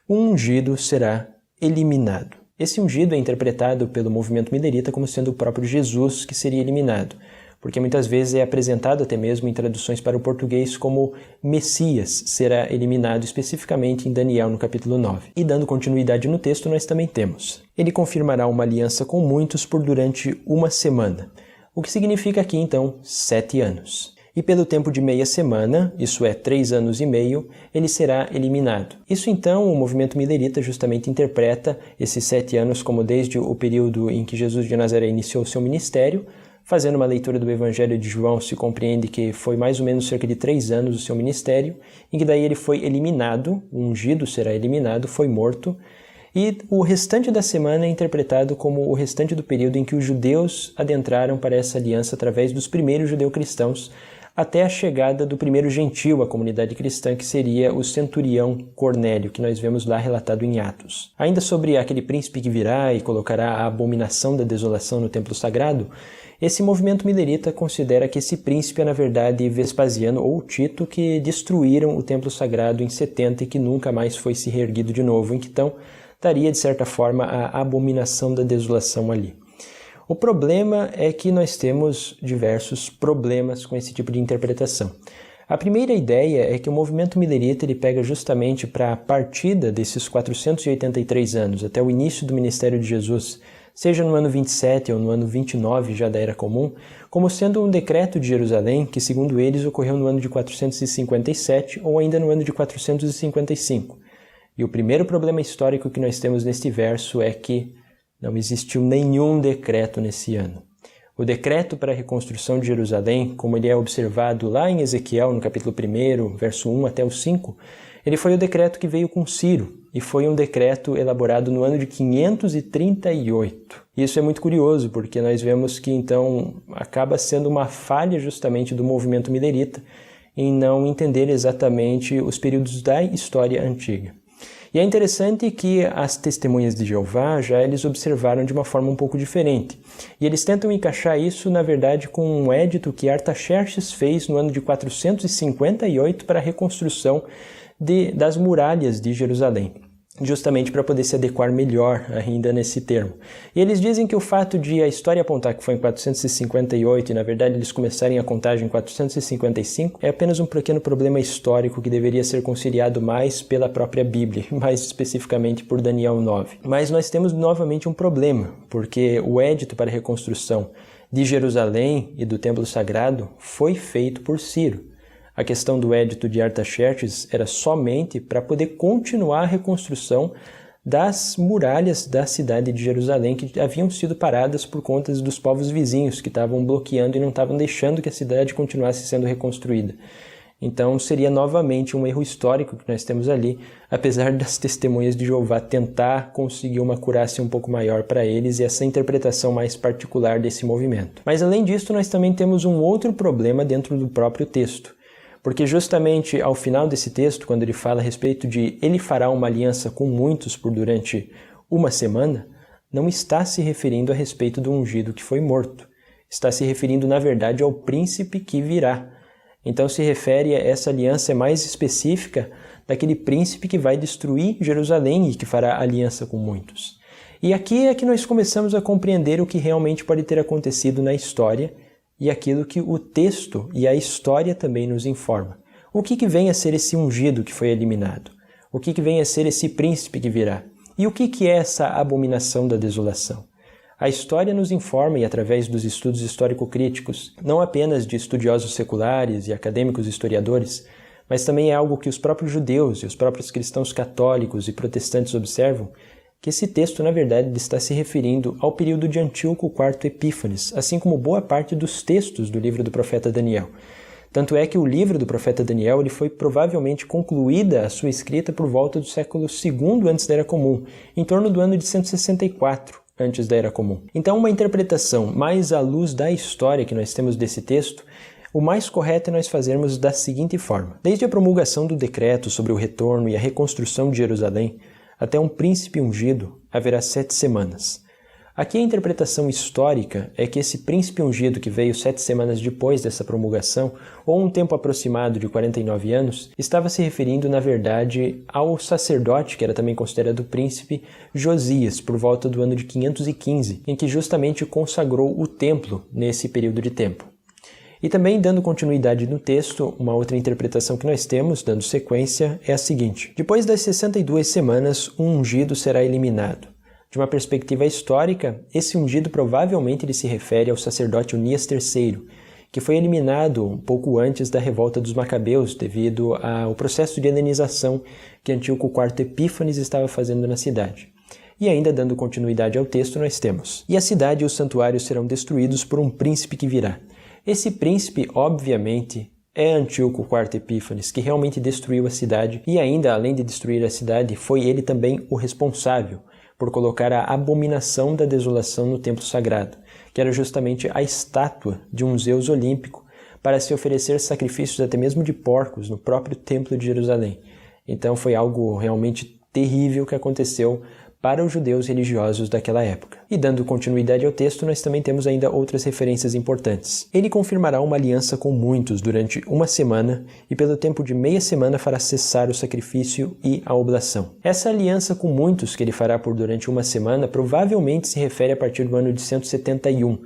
o ungido será eliminado. Esse ungido é interpretado pelo movimento milerita como sendo o próprio Jesus que seria eliminado, porque muitas vezes é apresentado até mesmo em traduções para o português como Messias será eliminado, especificamente em Daniel no capítulo 9. E dando continuidade no texto, nós também temos: ele confirmará uma aliança com muitos por durante uma semana, o que significa aqui então 7 anos. E pelo tempo de meia semana, isso é 3 anos e meio, ele será eliminado. Isso então o movimento milerita justamente interpreta esses 7 anos como desde o período em que Jesus de Nazaré iniciou seu ministério. Fazendo uma leitura do Evangelho de João, se compreende que foi mais ou menos cerca de 3 anos o seu ministério, em que daí ele foi eliminado, o ungido será eliminado, foi morto, e o restante da semana é interpretado como o restante do período em que os judeus adentraram para essa aliança através dos primeiros judeu-cristãos, até a chegada do primeiro gentil à comunidade cristã, que seria o centurião Cornélio, que nós vemos lá relatado em Atos. Ainda sobre aquele príncipe que virá e colocará a abominação da desolação no templo sagrado, esse movimento milerita considera que esse príncipe é, na verdade, Vespasiano ou Tito, que destruíram o templo sagrado em 70 e que nunca mais foi se reerguido de novo, então daria, de certa forma, a abominação da desolação ali. O problema é que nós temos diversos problemas com esse tipo de interpretação. A primeira ideia é que o movimento milerita ele pega justamente para a partida desses 483 anos, até o início do ministério de Jesus, seja no ano 27 ou no ano 29 já da Era Comum, como sendo um decreto de Jerusalém que, segundo eles, ocorreu no ano de 457 ou ainda no ano de 455. E o primeiro problema histórico que nós temos neste verso é que não existiu nenhum decreto nesse ano. O decreto para a reconstrução de Jerusalém, como ele é observado lá em Ezequiel, no capítulo 1, verso 1 até o 5, ele foi o decreto que veio com Ciro, e foi um decreto elaborado no ano de 538. Isso é muito curioso, porque nós vemos que então acaba sendo uma falha justamente do movimento milerita em não entender exatamente os períodos da história antiga. E é interessante que as testemunhas de Jeová já eles observaram de uma forma um pouco diferente. E eles tentam encaixar isso, na verdade, com um édito que Artaxerxes fez no ano de 458 para a reconstrução das muralhas de Jerusalém, justamente para poder se adequar melhor ainda nesse termo. E eles dizem que o fato de a história apontar que foi em 458 e na verdade eles começarem a contagem em 455 é apenas um pequeno problema histórico que deveria ser conciliado mais pela própria Bíblia, mais especificamente por Daniel 9. Mas nós temos novamente um problema, porque o édito para a reconstrução de Jerusalém e do templo sagrado foi feito por Ciro. A questão do édito de Artaxerxes era somente para poder continuar a reconstrução das muralhas da cidade de Jerusalém que haviam sido paradas por conta dos povos vizinhos que estavam bloqueando e não estavam deixando que a cidade continuasse sendo reconstruída. Então seria novamente um erro histórico que nós temos ali, apesar das testemunhas de Jeová tentar conseguir uma acurácia um pouco maior para eles e essa interpretação mais particular desse movimento. Mas além disso, nós também temos um outro problema dentro do próprio texto. Porque justamente ao final desse texto, quando ele fala a respeito de ele fará uma aliança com muitos por durante uma semana, não está se referindo a respeito do ungido que foi morto. Está se referindo, na verdade, ao príncipe que virá. Então se refere a essa aliança mais específica daquele príncipe que vai destruir Jerusalém e que fará aliança com muitos. E aqui é que nós começamos a compreender o que realmente pode ter acontecido na história e aquilo que o texto e a história também nos informa. O que vem a ser esse ungido que foi eliminado? O que vem a ser esse príncipe que virá? E o que é essa abominação da desolação? A história nos informa, e através dos estudos histórico-críticos, não apenas de estudiosos seculares e acadêmicos historiadores, mas também é algo que os próprios judeus e os próprios cristãos católicos e protestantes observam, que esse texto, na verdade, está se referindo ao período de Antíoco IV Epífanes, assim como boa parte dos textos do livro do profeta Daniel. Tanto é que o livro do profeta Daniel ele foi provavelmente concluída a sua escrita por volta do século II antes da Era Comum, em torno do ano de 164 antes da Era Comum. Então, uma interpretação mais à luz da história que nós temos desse texto, o mais correto é nós fazermos da seguinte forma. Desde a promulgação do decreto sobre o retorno e a reconstrução de Jerusalém, até um príncipe ungido, haverá 7 semanas. Aqui a interpretação histórica é que esse príncipe ungido que veio 7 semanas depois dessa promulgação, ou um tempo aproximado de 49 anos, estava se referindo, na verdade, ao sacerdote, que era também considerado príncipe, Josias, por volta do ano de 515, em que justamente consagrou o templo nesse período de tempo. E também, dando continuidade no texto, uma outra interpretação que nós temos, dando sequência, é a seguinte. Depois das 62 semanas, um ungido será eliminado. De uma perspectiva histórica, esse ungido provavelmente ele se refere ao sacerdote Onias III, que foi eliminado um pouco antes da revolta dos Macabeus, devido ao processo de helenização que Antíoco IV Epífanes estava fazendo na cidade. E ainda dando continuidade ao texto, nós temos: e a cidade e os santuários serão destruídos por um príncipe que virá. Esse príncipe, obviamente, é Antíoco IV Epífanes, que realmente destruiu a cidade e ainda, além de destruir a cidade, foi ele também o responsável por colocar a abominação da desolação no templo sagrado, que era justamente a estátua de um Zeus olímpico para se oferecer sacrifícios até mesmo de porcos no próprio templo de Jerusalém. Então foi algo realmente terrível que aconteceu para os judeus religiosos daquela época. E dando continuidade ao texto, nós também temos ainda outras referências importantes. Ele confirmará uma aliança com muitos durante uma semana e pelo tempo de meia semana fará cessar o sacrifício e a oblação. Essa aliança com muitos que ele fará por durante uma semana provavelmente se refere a partir do ano de 171,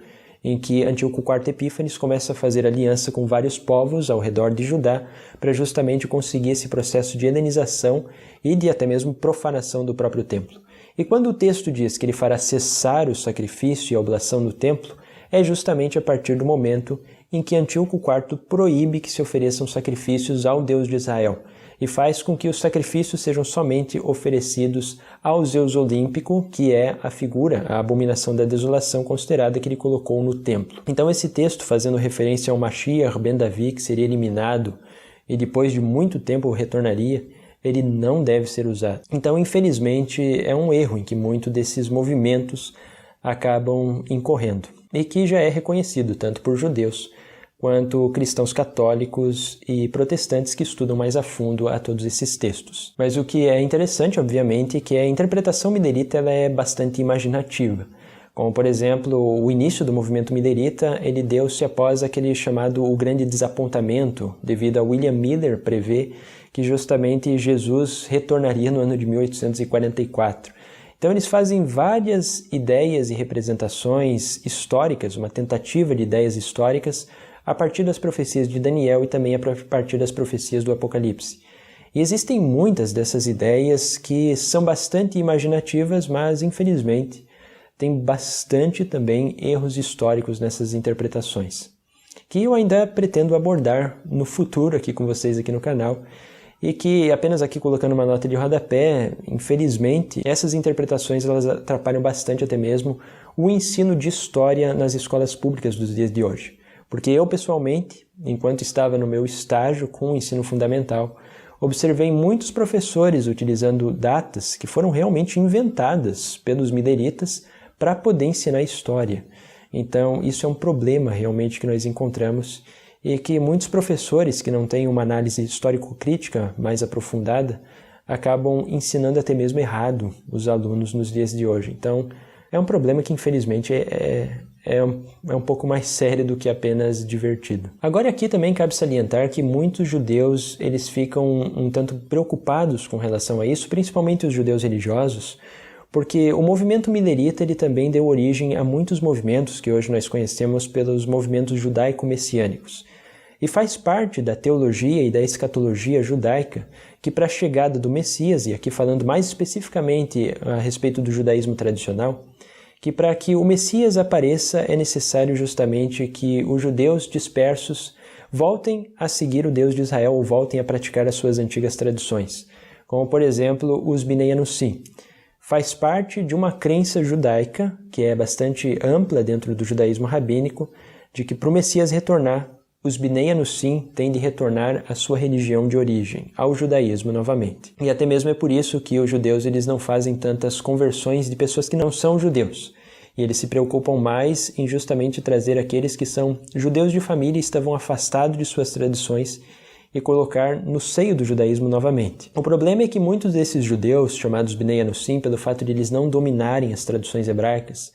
em que Antíoco IV Epífanes começa a fazer aliança com vários povos ao redor de Judá para justamente conseguir esse processo de helenização e de até mesmo profanação do próprio templo. E quando o texto diz que ele fará cessar o sacrifício e a oblação no templo, é justamente a partir do momento em que Antíoco IV proíbe que se ofereçam sacrifícios ao Deus de Israel. e faz com que os sacrifícios sejam somente oferecidos ao Zeus Olímpico, que é a figura, a abominação da desolação considerada que ele colocou no templo. Então esse texto, fazendo referência ao Mashiach ben Davi, que seria eliminado e depois de muito tempo retornaria, ele não deve ser usado. Então, infelizmente, é um erro em que muitos desses movimentos acabam incorrendo, e que já é reconhecido tanto por judeus quanto cristãos católicos e protestantes que estudam mais a fundo a todos esses textos. Mas o que é interessante, obviamente, é que a interpretação milerita ela é bastante imaginativa. Como, por exemplo, o início do movimento milerita, ele deu-se após aquele chamado o grande desapontamento, devido a William Miller prever que justamente Jesus retornaria no ano de 1844. Então eles fazem várias ideias e representações históricas, uma tentativa de ideias históricas, a partir das profecias de Daniel e também a partir das profecias do Apocalipse. E existem muitas dessas ideias que são bastante imaginativas, mas infelizmente tem bastante também erros históricos nessas interpretações, que eu ainda pretendo abordar no futuro aqui com vocês aqui no canal, e que apenas aqui colocando uma nota de rodapé, infelizmente, essas interpretações elas atrapalham bastante até mesmo o ensino de história nas escolas públicas dos dias de hoje. Porque eu, pessoalmente, enquanto estava no meu estágio com o ensino fundamental, observei muitos professores utilizando datas que foram realmente inventadas pelos mileritas para poder ensinar história. Então, isso é um problema realmente que nós encontramos e que muitos professores que não têm uma análise histórico-crítica mais aprofundada acabam ensinando até mesmo errado os alunos nos dias de hoje. Então, é um problema que infelizmente é um pouco mais sério do que apenas divertido. Agora aqui também cabe salientar que muitos judeus eles ficam um tanto preocupados com relação a isso, principalmente os judeus religiosos, porque o movimento milerita ele também deu origem a muitos movimentos que hoje nós conhecemos pelos movimentos judaico-messiânicos. E faz parte da teologia e da escatologia judaica que para a chegada do Messias, e aqui falando mais especificamente a respeito do judaísmo tradicional, que para que o Messias apareça é necessário justamente que os judeus dispersos voltem a seguir o Deus de Israel ou voltem a praticar as suas antigas tradições, como por exemplo os Bnei Anussim. Faz parte de uma crença judaica, que é bastante ampla dentro do judaísmo rabínico, de que para o Messias retornar, os Bnei Anussim têm de retornar à sua religião de origem, ao judaísmo novamente. E até mesmo é por isso que os judeus eles não fazem tantas conversões de pessoas que não são judeus. E eles se preocupam mais em justamente trazer aqueles que são judeus de família e estavam afastados de suas tradições e colocar no seio do judaísmo novamente. O problema é que muitos desses judeus, chamados Bnei Anussim, pelo fato de eles não dominarem as traduções hebraicas,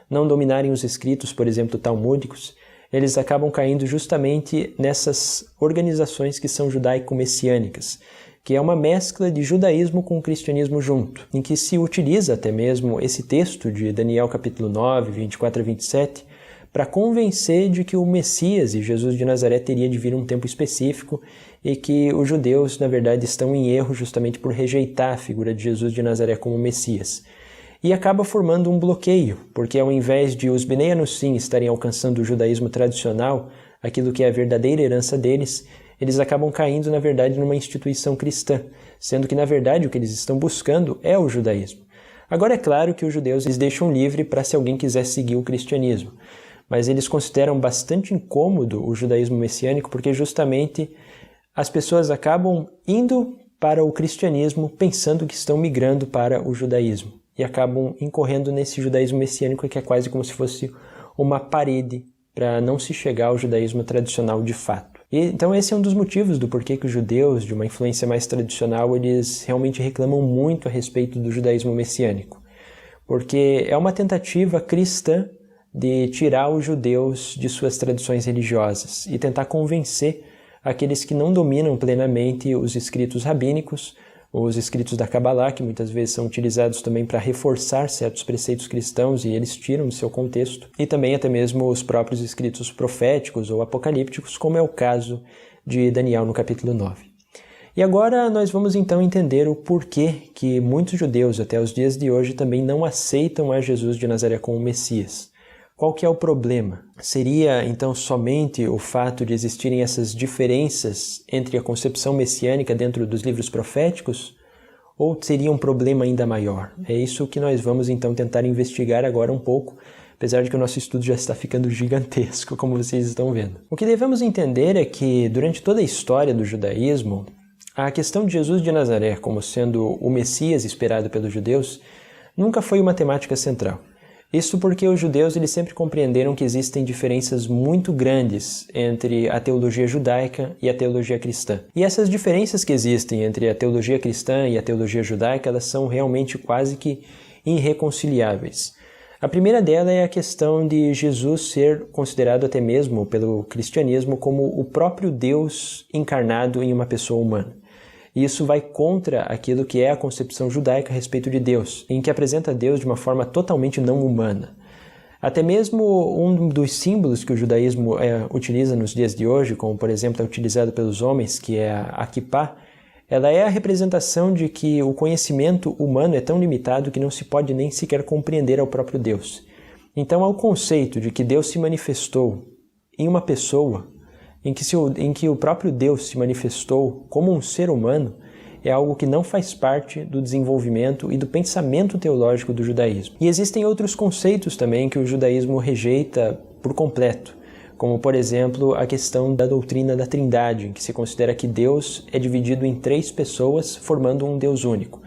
não dominarem os escritos, por exemplo, talmúdicos, eles acabam caindo justamente nessas organizações que são judaico-messiânicas, que é uma mescla de judaísmo com cristianismo junto, em que se utiliza até mesmo esse texto de Daniel capítulo 9, 24 a 27, para convencer de que o Messias e Jesus de Nazaré teria de vir um tempo específico e que os judeus, na verdade, estão em erro justamente por rejeitar a figura de Jesus de Nazaré como Messias. E acaba formando um bloqueio, porque ao invés de os Bnei Anussim estarem alcançando o judaísmo tradicional, aquilo que é a verdadeira herança deles, eles acabam caindo, na verdade, numa instituição cristã, sendo que, na verdade, o que eles estão buscando é o judaísmo. Agora, é claro que os judeus eles deixam livre para se alguém quiser seguir o cristianismo, mas eles consideram bastante incômodo o judaísmo messiânico porque justamente as pessoas acabam indo para o cristianismo pensando que estão migrando para o judaísmo e acabam incorrendo nesse judaísmo messiânico que é quase como se fosse uma parede para não se chegar ao judaísmo tradicional de fato. E, então esse é um dos motivos do porquê que os judeus, de uma influência mais tradicional, eles realmente reclamam muito a respeito do judaísmo messiânico, porque é uma tentativa cristã de tirar os judeus de suas tradições religiosas e tentar convencer aqueles que não dominam plenamente os escritos rabínicos, os escritos da Kabbalah, que muitas vezes são utilizados também para reforçar certos preceitos cristãos e eles tiram do seu contexto, e também até mesmo os próprios escritos proféticos ou apocalípticos, como é o caso de Daniel no capítulo 9. E agora nós vamos então entender o porquê que muitos judeus até os dias de hoje também não aceitam a Jesus de Nazaré como Messias. Qual que é o problema? Seria, então, somente o fato de existirem essas diferenças entre a concepção messiânica dentro dos livros proféticos? Ou seria um problema ainda maior? É isso que nós vamos, então, tentar investigar agora um pouco, apesar de que o nosso estudo já está ficando gigantesco, como vocês estão vendo. O que devemos entender é que, durante toda a história do judaísmo, a questão de Jesus de Nazaré como sendo o Messias esperado pelos judeus nunca foi uma temática central. Isso porque os judeus eles sempre compreenderam que existem diferenças muito grandes entre a teologia judaica e a teologia cristã. E essas diferenças que existem entre a teologia cristã e a teologia judaica, elas são realmente quase que irreconciliáveis. A primeira dela é a questão de Jesus ser considerado até mesmo pelo cristianismo como o próprio Deus encarnado em uma pessoa humana. E isso vai contra aquilo que é a concepção judaica a respeito de Deus, em que apresenta Deus de uma forma totalmente não humana. Até mesmo um dos símbolos que o judaísmo utiliza nos dias de hoje, como por exemplo é utilizado pelos homens, que é a kippá, ela é a representação de que o conhecimento humano é tão limitado que não se pode nem sequer compreender ao próprio Deus. Então, ao conceito de que Deus se manifestou em uma pessoa, em que o próprio Deus se manifestou como um ser humano, é algo que não faz parte do desenvolvimento e do pensamento teológico do judaísmo. E existem outros conceitos também que o judaísmo rejeita por completo, como, por exemplo, a questão da doutrina da Trindade, em que se considera que Deus é dividido em 3 pessoas, formando um Deus único.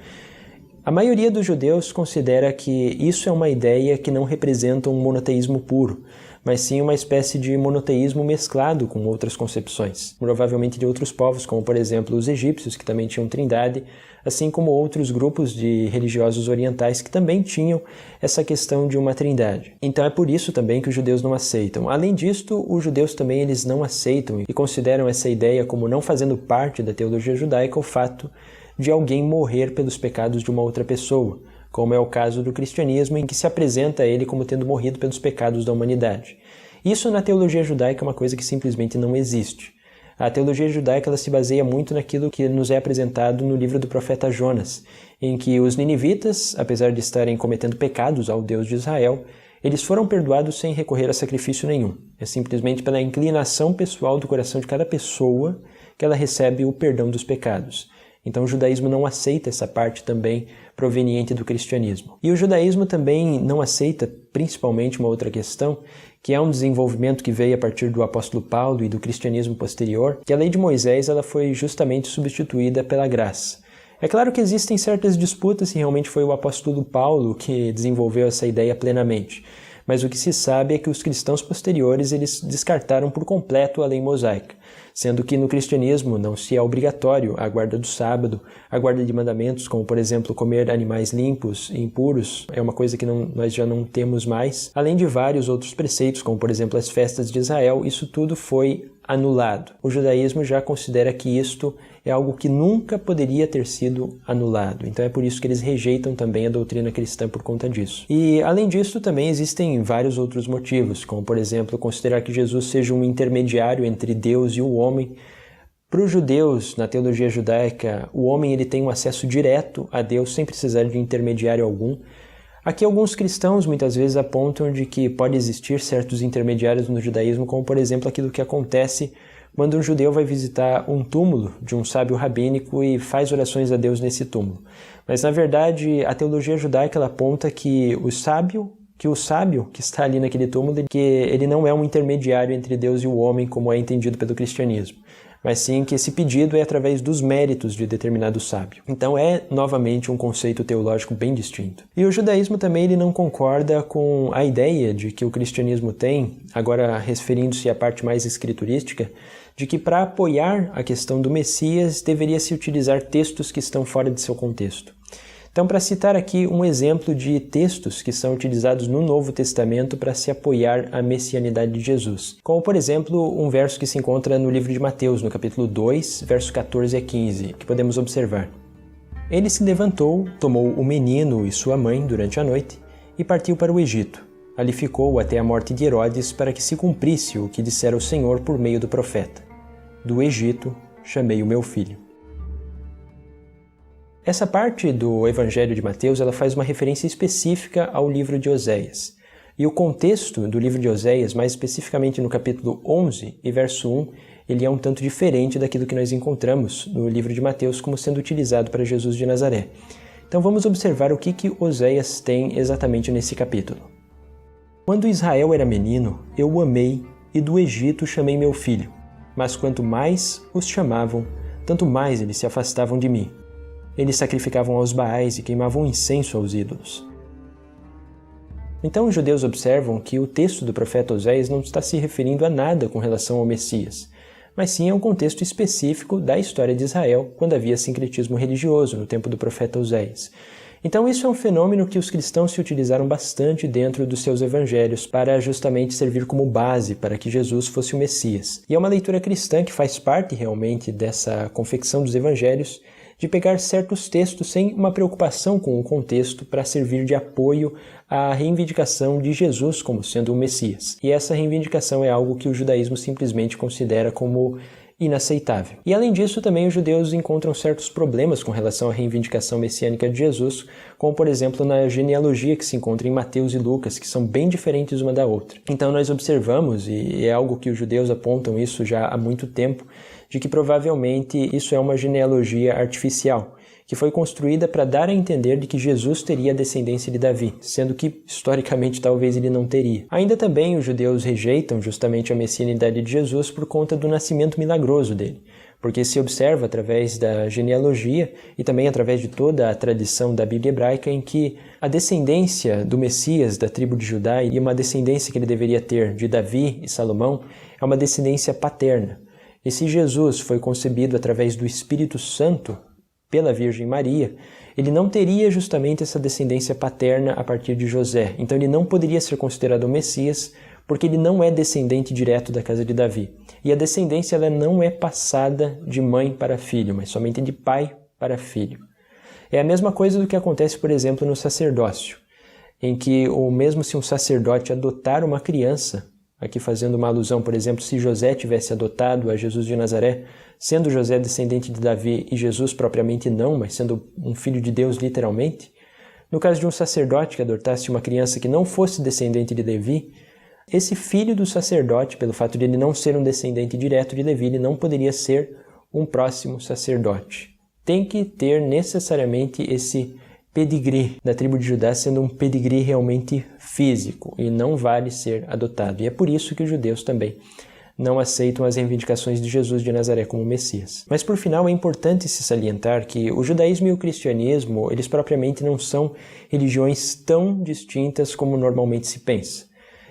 A maioria dos judeus considera que isso é uma ideia que não representa um monoteísmo puro, mas sim uma espécie de monoteísmo mesclado com outras concepções, provavelmente de outros povos, como por exemplo os egípcios, que também tinham trindade, assim como outros grupos de religiosos orientais que também tinham essa questão de uma trindade. Então é por isso também que os judeus não aceitam. Além disto, os judeus também eles não aceitam e consideram essa ideia como não fazendo parte da teologia judaica o fato de alguém morrer pelos pecados de uma outra pessoa, como é o caso do cristianismo, em que se apresenta ele como tendo morrido pelos pecados da humanidade. Isso na teologia judaica é uma coisa que simplesmente não existe. A teologia judaica ela se baseia muito naquilo que nos é apresentado no livro do profeta Jonas, em que os ninivitas, apesar de estarem cometendo pecados ao Deus de Israel, eles foram perdoados sem recorrer a sacrifício nenhum. É simplesmente pela inclinação pessoal do coração de cada pessoa que ela recebe o perdão dos pecados. Então o judaísmo não aceita essa parte também proveniente do cristianismo. E o judaísmo também não aceita, principalmente, uma outra questão, que é um desenvolvimento que veio a partir do apóstolo Paulo e do cristianismo posterior, que a lei de Moisés ela foi justamente substituída pela graça. É claro que existem certas disputas se realmente foi o apóstolo Paulo que desenvolveu essa ideia plenamente, mas o que se sabe é que os cristãos posteriores eles descartaram por completo a lei mosaica, sendo que no cristianismo não se é obrigatório a guarda do sábado, a guarda de mandamentos, como por exemplo comer animais limpos e impuros, é uma coisa que nós já não temos mais, além de vários outros preceitos, como por exemplo as festas de Israel, isso tudo foi anulado. O judaísmo já considera que isto é algo que nunca poderia ter sido anulado. Então é por isso que eles rejeitam também a doutrina cristã por conta disso. E além disso também existem vários outros motivos, como por exemplo considerar que Jesus seja um intermediário entre Deus e o homem. Para os judeus, na teologia judaica, o homem ele tem um acesso direto a Deus sem precisar de intermediário algum. Aqui alguns cristãos muitas vezes apontam de que pode existir certos intermediários no judaísmo, como por exemplo aquilo que acontece quando um judeu vai visitar um túmulo de um sábio rabínico e faz orações a Deus nesse túmulo. Mas na verdade a teologia judaica ela aponta que o sábio que está ali naquele túmulo, que ele não é um intermediário entre Deus e o homem como é entendido pelo cristianismo, mas sim que esse pedido é através dos méritos de determinado sábio. Então é, novamente, um conceito teológico bem distinto. E o judaísmo também ele não concorda com a ideia de que o cristianismo tem, agora referindo-se à parte mais escriturística, de que para apoiar a questão do Messias deveria se utilizar textos que estão fora de seu contexto. Então, para citar aqui um exemplo de textos que são utilizados no Novo Testamento para se apoiar a messianidade de Jesus, como, por exemplo, um verso que se encontra no livro de Mateus, no capítulo 2, versos 14 a 15, que podemos observar. Ele se levantou, tomou o menino e sua mãe durante a noite e partiu para o Egito. Ali ficou até a morte de Herodes para que se cumprisse o que dissera o Senhor por meio do profeta. Do Egito chamei o meu filho. Essa parte do Evangelho de Mateus ela faz uma referência específica ao livro de Oséias. E o contexto do livro de Oséias, mais especificamente no capítulo 11 e verso 1, ele é um tanto diferente daquilo que nós encontramos no livro de Mateus como sendo utilizado para Jesus de Nazaré. Então vamos observar o que Oséias tem exatamente nesse capítulo. Quando Israel era menino, eu o amei e do Egito chamei meu filho. Mas quanto mais os chamavam, tanto mais eles se afastavam de mim. Eles sacrificavam aos Baais e queimavam incenso aos ídolos. Então os judeus observam que o texto do profeta Oséias não está se referindo a nada com relação ao Messias, mas sim a um contexto específico da história de Israel, quando havia sincretismo religioso no tempo do profeta Oséias. Então isso é um fenômeno que os cristãos se utilizaram bastante dentro dos seus evangelhos para justamente servir como base para que Jesus fosse o Messias. E é uma leitura cristã que faz parte realmente dessa confecção dos evangelhos, de pegar certos textos sem uma preocupação com o contexto para servir de apoio à reivindicação de Jesus como sendo o Messias. E essa reivindicação é algo que o judaísmo simplesmente considera como inaceitável. E além disso, também os judeus encontram certos problemas com relação à reivindicação messiânica de Jesus, como por exemplo na genealogia que se encontra em Mateus e Lucas, que são bem diferentes uma da outra. Então nós observamos, e é algo que os judeus apontam isso já há muito tempo, de que provavelmente isso é uma genealogia artificial, que foi construída para dar a entender de que Jesus teria a descendência de Davi, sendo que, historicamente, talvez ele não teria. Ainda também os judeus rejeitam justamente a messianidade de Jesus por conta do nascimento milagroso dele, porque se observa através da genealogia e também através de toda a tradição da Bíblia hebraica em que a descendência do Messias da tribo de Judá e uma descendência que ele deveria ter de Davi e Salomão é uma descendência paterna. E se Jesus foi concebido através do Espírito Santo, pela Virgem Maria, ele não teria justamente essa descendência paterna a partir de José. Então ele não poderia ser considerado o Messias, porque ele não é descendente direto da casa de Davi. E a descendência ela não é passada de mãe para filho, mas somente de pai para filho. É a mesma coisa do que acontece, por exemplo, no sacerdócio, em que, ou mesmo se um sacerdote adotar uma criança, aqui fazendo uma alusão, por exemplo, se José tivesse adotado a Jesus de Nazaré, sendo José descendente de Davi e Jesus propriamente não, mas sendo um filho de Deus literalmente, no caso de um sacerdote que adotasse uma criança que não fosse descendente de Levi, esse filho do sacerdote, pelo fato de ele não ser um descendente direto de Levi, ele não poderia ser um próximo sacerdote. Tem que ter necessariamente esse pedigree da tribo de Judá, sendo um pedigree realmente físico, e não vale ser adotado. E é por isso que os judeus também não aceitam as reivindicações de Jesus de Nazaré como Messias. Mas por final é importante se salientar que o judaísmo e o cristianismo, eles propriamente não são religiões tão distintas como normalmente se pensa.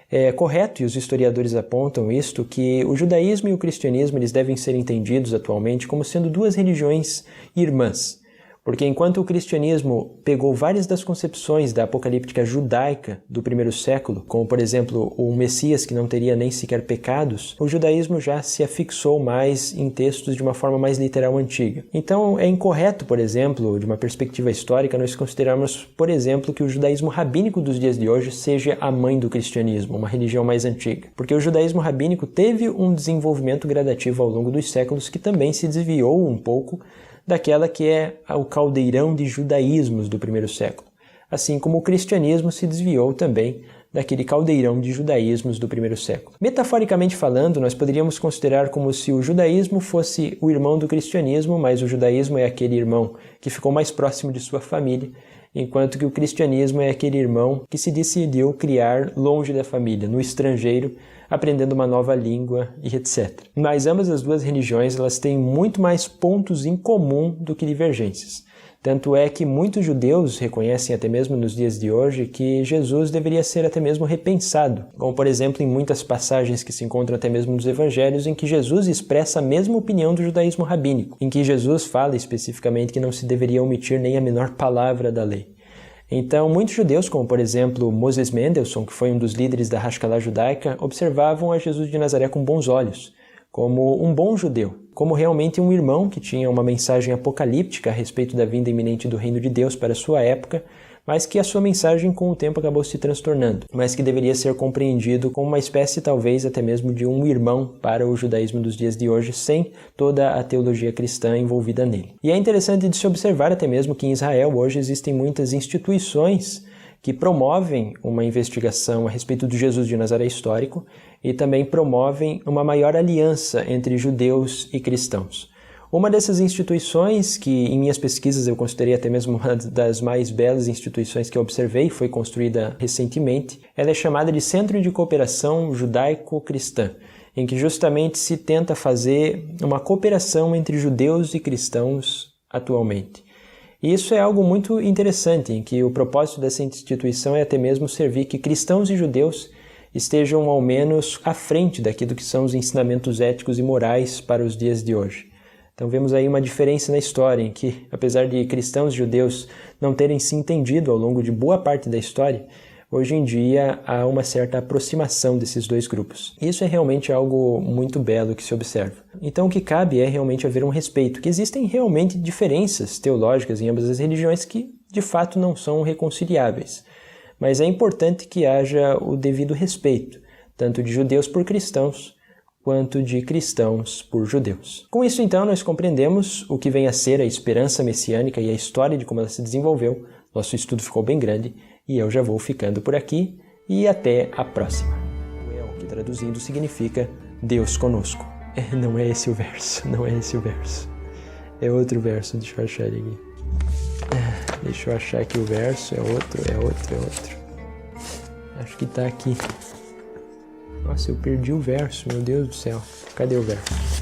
É correto, e os historiadores apontam isto, que o judaísmo e o cristianismo eles devem ser entendidos atualmente como sendo duas religiões irmãs. Porque enquanto o cristianismo pegou várias das concepções da apocalíptica judaica do primeiro século, como por exemplo o Messias que não teria nem sequer pecados, o judaísmo já se afixou mais em textos de uma forma mais literal antiga. Então é incorreto, por exemplo, de uma perspectiva histórica, nós considerarmos, por exemplo, que o judaísmo rabínico dos dias de hoje seja a mãe do cristianismo, uma religião mais antiga. Porque o judaísmo rabínico teve um desenvolvimento gradativo ao longo dos séculos que também se desviou um pouco daquela que é o caldeirão de judaísmos do primeiro século, assim como o cristianismo se desviou também daquele caldeirão de judaísmos do primeiro século. Metaforicamente falando, nós poderíamos considerar como se o judaísmo fosse o irmão do cristianismo, mas o judaísmo é aquele irmão que ficou mais próximo de sua família, enquanto que o cristianismo é aquele irmão que se decidiu criar longe da família, no estrangeiro, aprendendo uma nova língua e etc. Mas ambas as duas religiões elas têm muito mais pontos em comum do que divergências. Tanto é que muitos judeus reconhecem até mesmo nos dias de hoje que Jesus deveria ser até mesmo repensado, como por exemplo em muitas passagens que se encontram até mesmo nos evangelhos em que Jesus expressa a mesma opinião do judaísmo rabínico, em que Jesus fala especificamente que não se deveria omitir nem a menor palavra da lei. Então, muitos judeus, como por exemplo Moses Mendelssohn, que foi um dos líderes da Haskalah judaica, observavam a Jesus de Nazaré com bons olhos, como um bom judeu, como realmente um irmão que tinha uma mensagem apocalíptica a respeito da vinda iminente do reino de Deus para a sua época, mas que a sua mensagem com o tempo acabou se transtornando, mas que deveria ser compreendido como uma espécie talvez até mesmo de um irmão para o judaísmo dos dias de hoje, sem toda a teologia cristã envolvida nele. E é interessante de se observar até mesmo que em Israel hoje existem muitas instituições que promovem uma investigação a respeito do Jesus de Nazaré histórico e também promovem uma maior aliança entre judeus e cristãos. Uma dessas instituições, que em minhas pesquisas eu considerei até mesmo uma das mais belas instituições que eu observei, foi construída recentemente, ela é chamada de Centro de Cooperação Judaico-Cristã, em que justamente se tenta fazer uma cooperação entre judeus e cristãos atualmente. E isso é algo muito interessante, em que o propósito dessa instituição é até mesmo servir que cristãos e judeus estejam ao menos à frente daquilo que são os ensinamentos éticos e morais para os dias de hoje. Então vemos aí uma diferença na história, em que, apesar de cristãos e judeus não terem se entendido ao longo de boa parte da história, hoje em dia há uma certa aproximação desses dois grupos. Isso é realmente algo muito belo que se observa. Então o que cabe é realmente haver um respeito, que existem realmente diferenças teológicas em ambas as religiões que, de fato, não são reconciliáveis. Mas é importante que haja o devido respeito, tanto de judeus por cristãos, quanto de cristãos por judeus. Com isso, então, nós compreendemos o que vem a ser a esperança messiânica e a história de como ela se desenvolveu. Nosso estudo ficou bem grande e eu já vou ficando por aqui e até a próxima. Que traduzindo significa Deus conosco. Não é esse o verso, não é esse o verso. É outro verso, deixa eu achar ele aqui. Deixa eu achar aqui o verso, é outro. Acho que tá aqui. Nossa, eu perdi o verso, meu Deus do céu. Cadê o verso?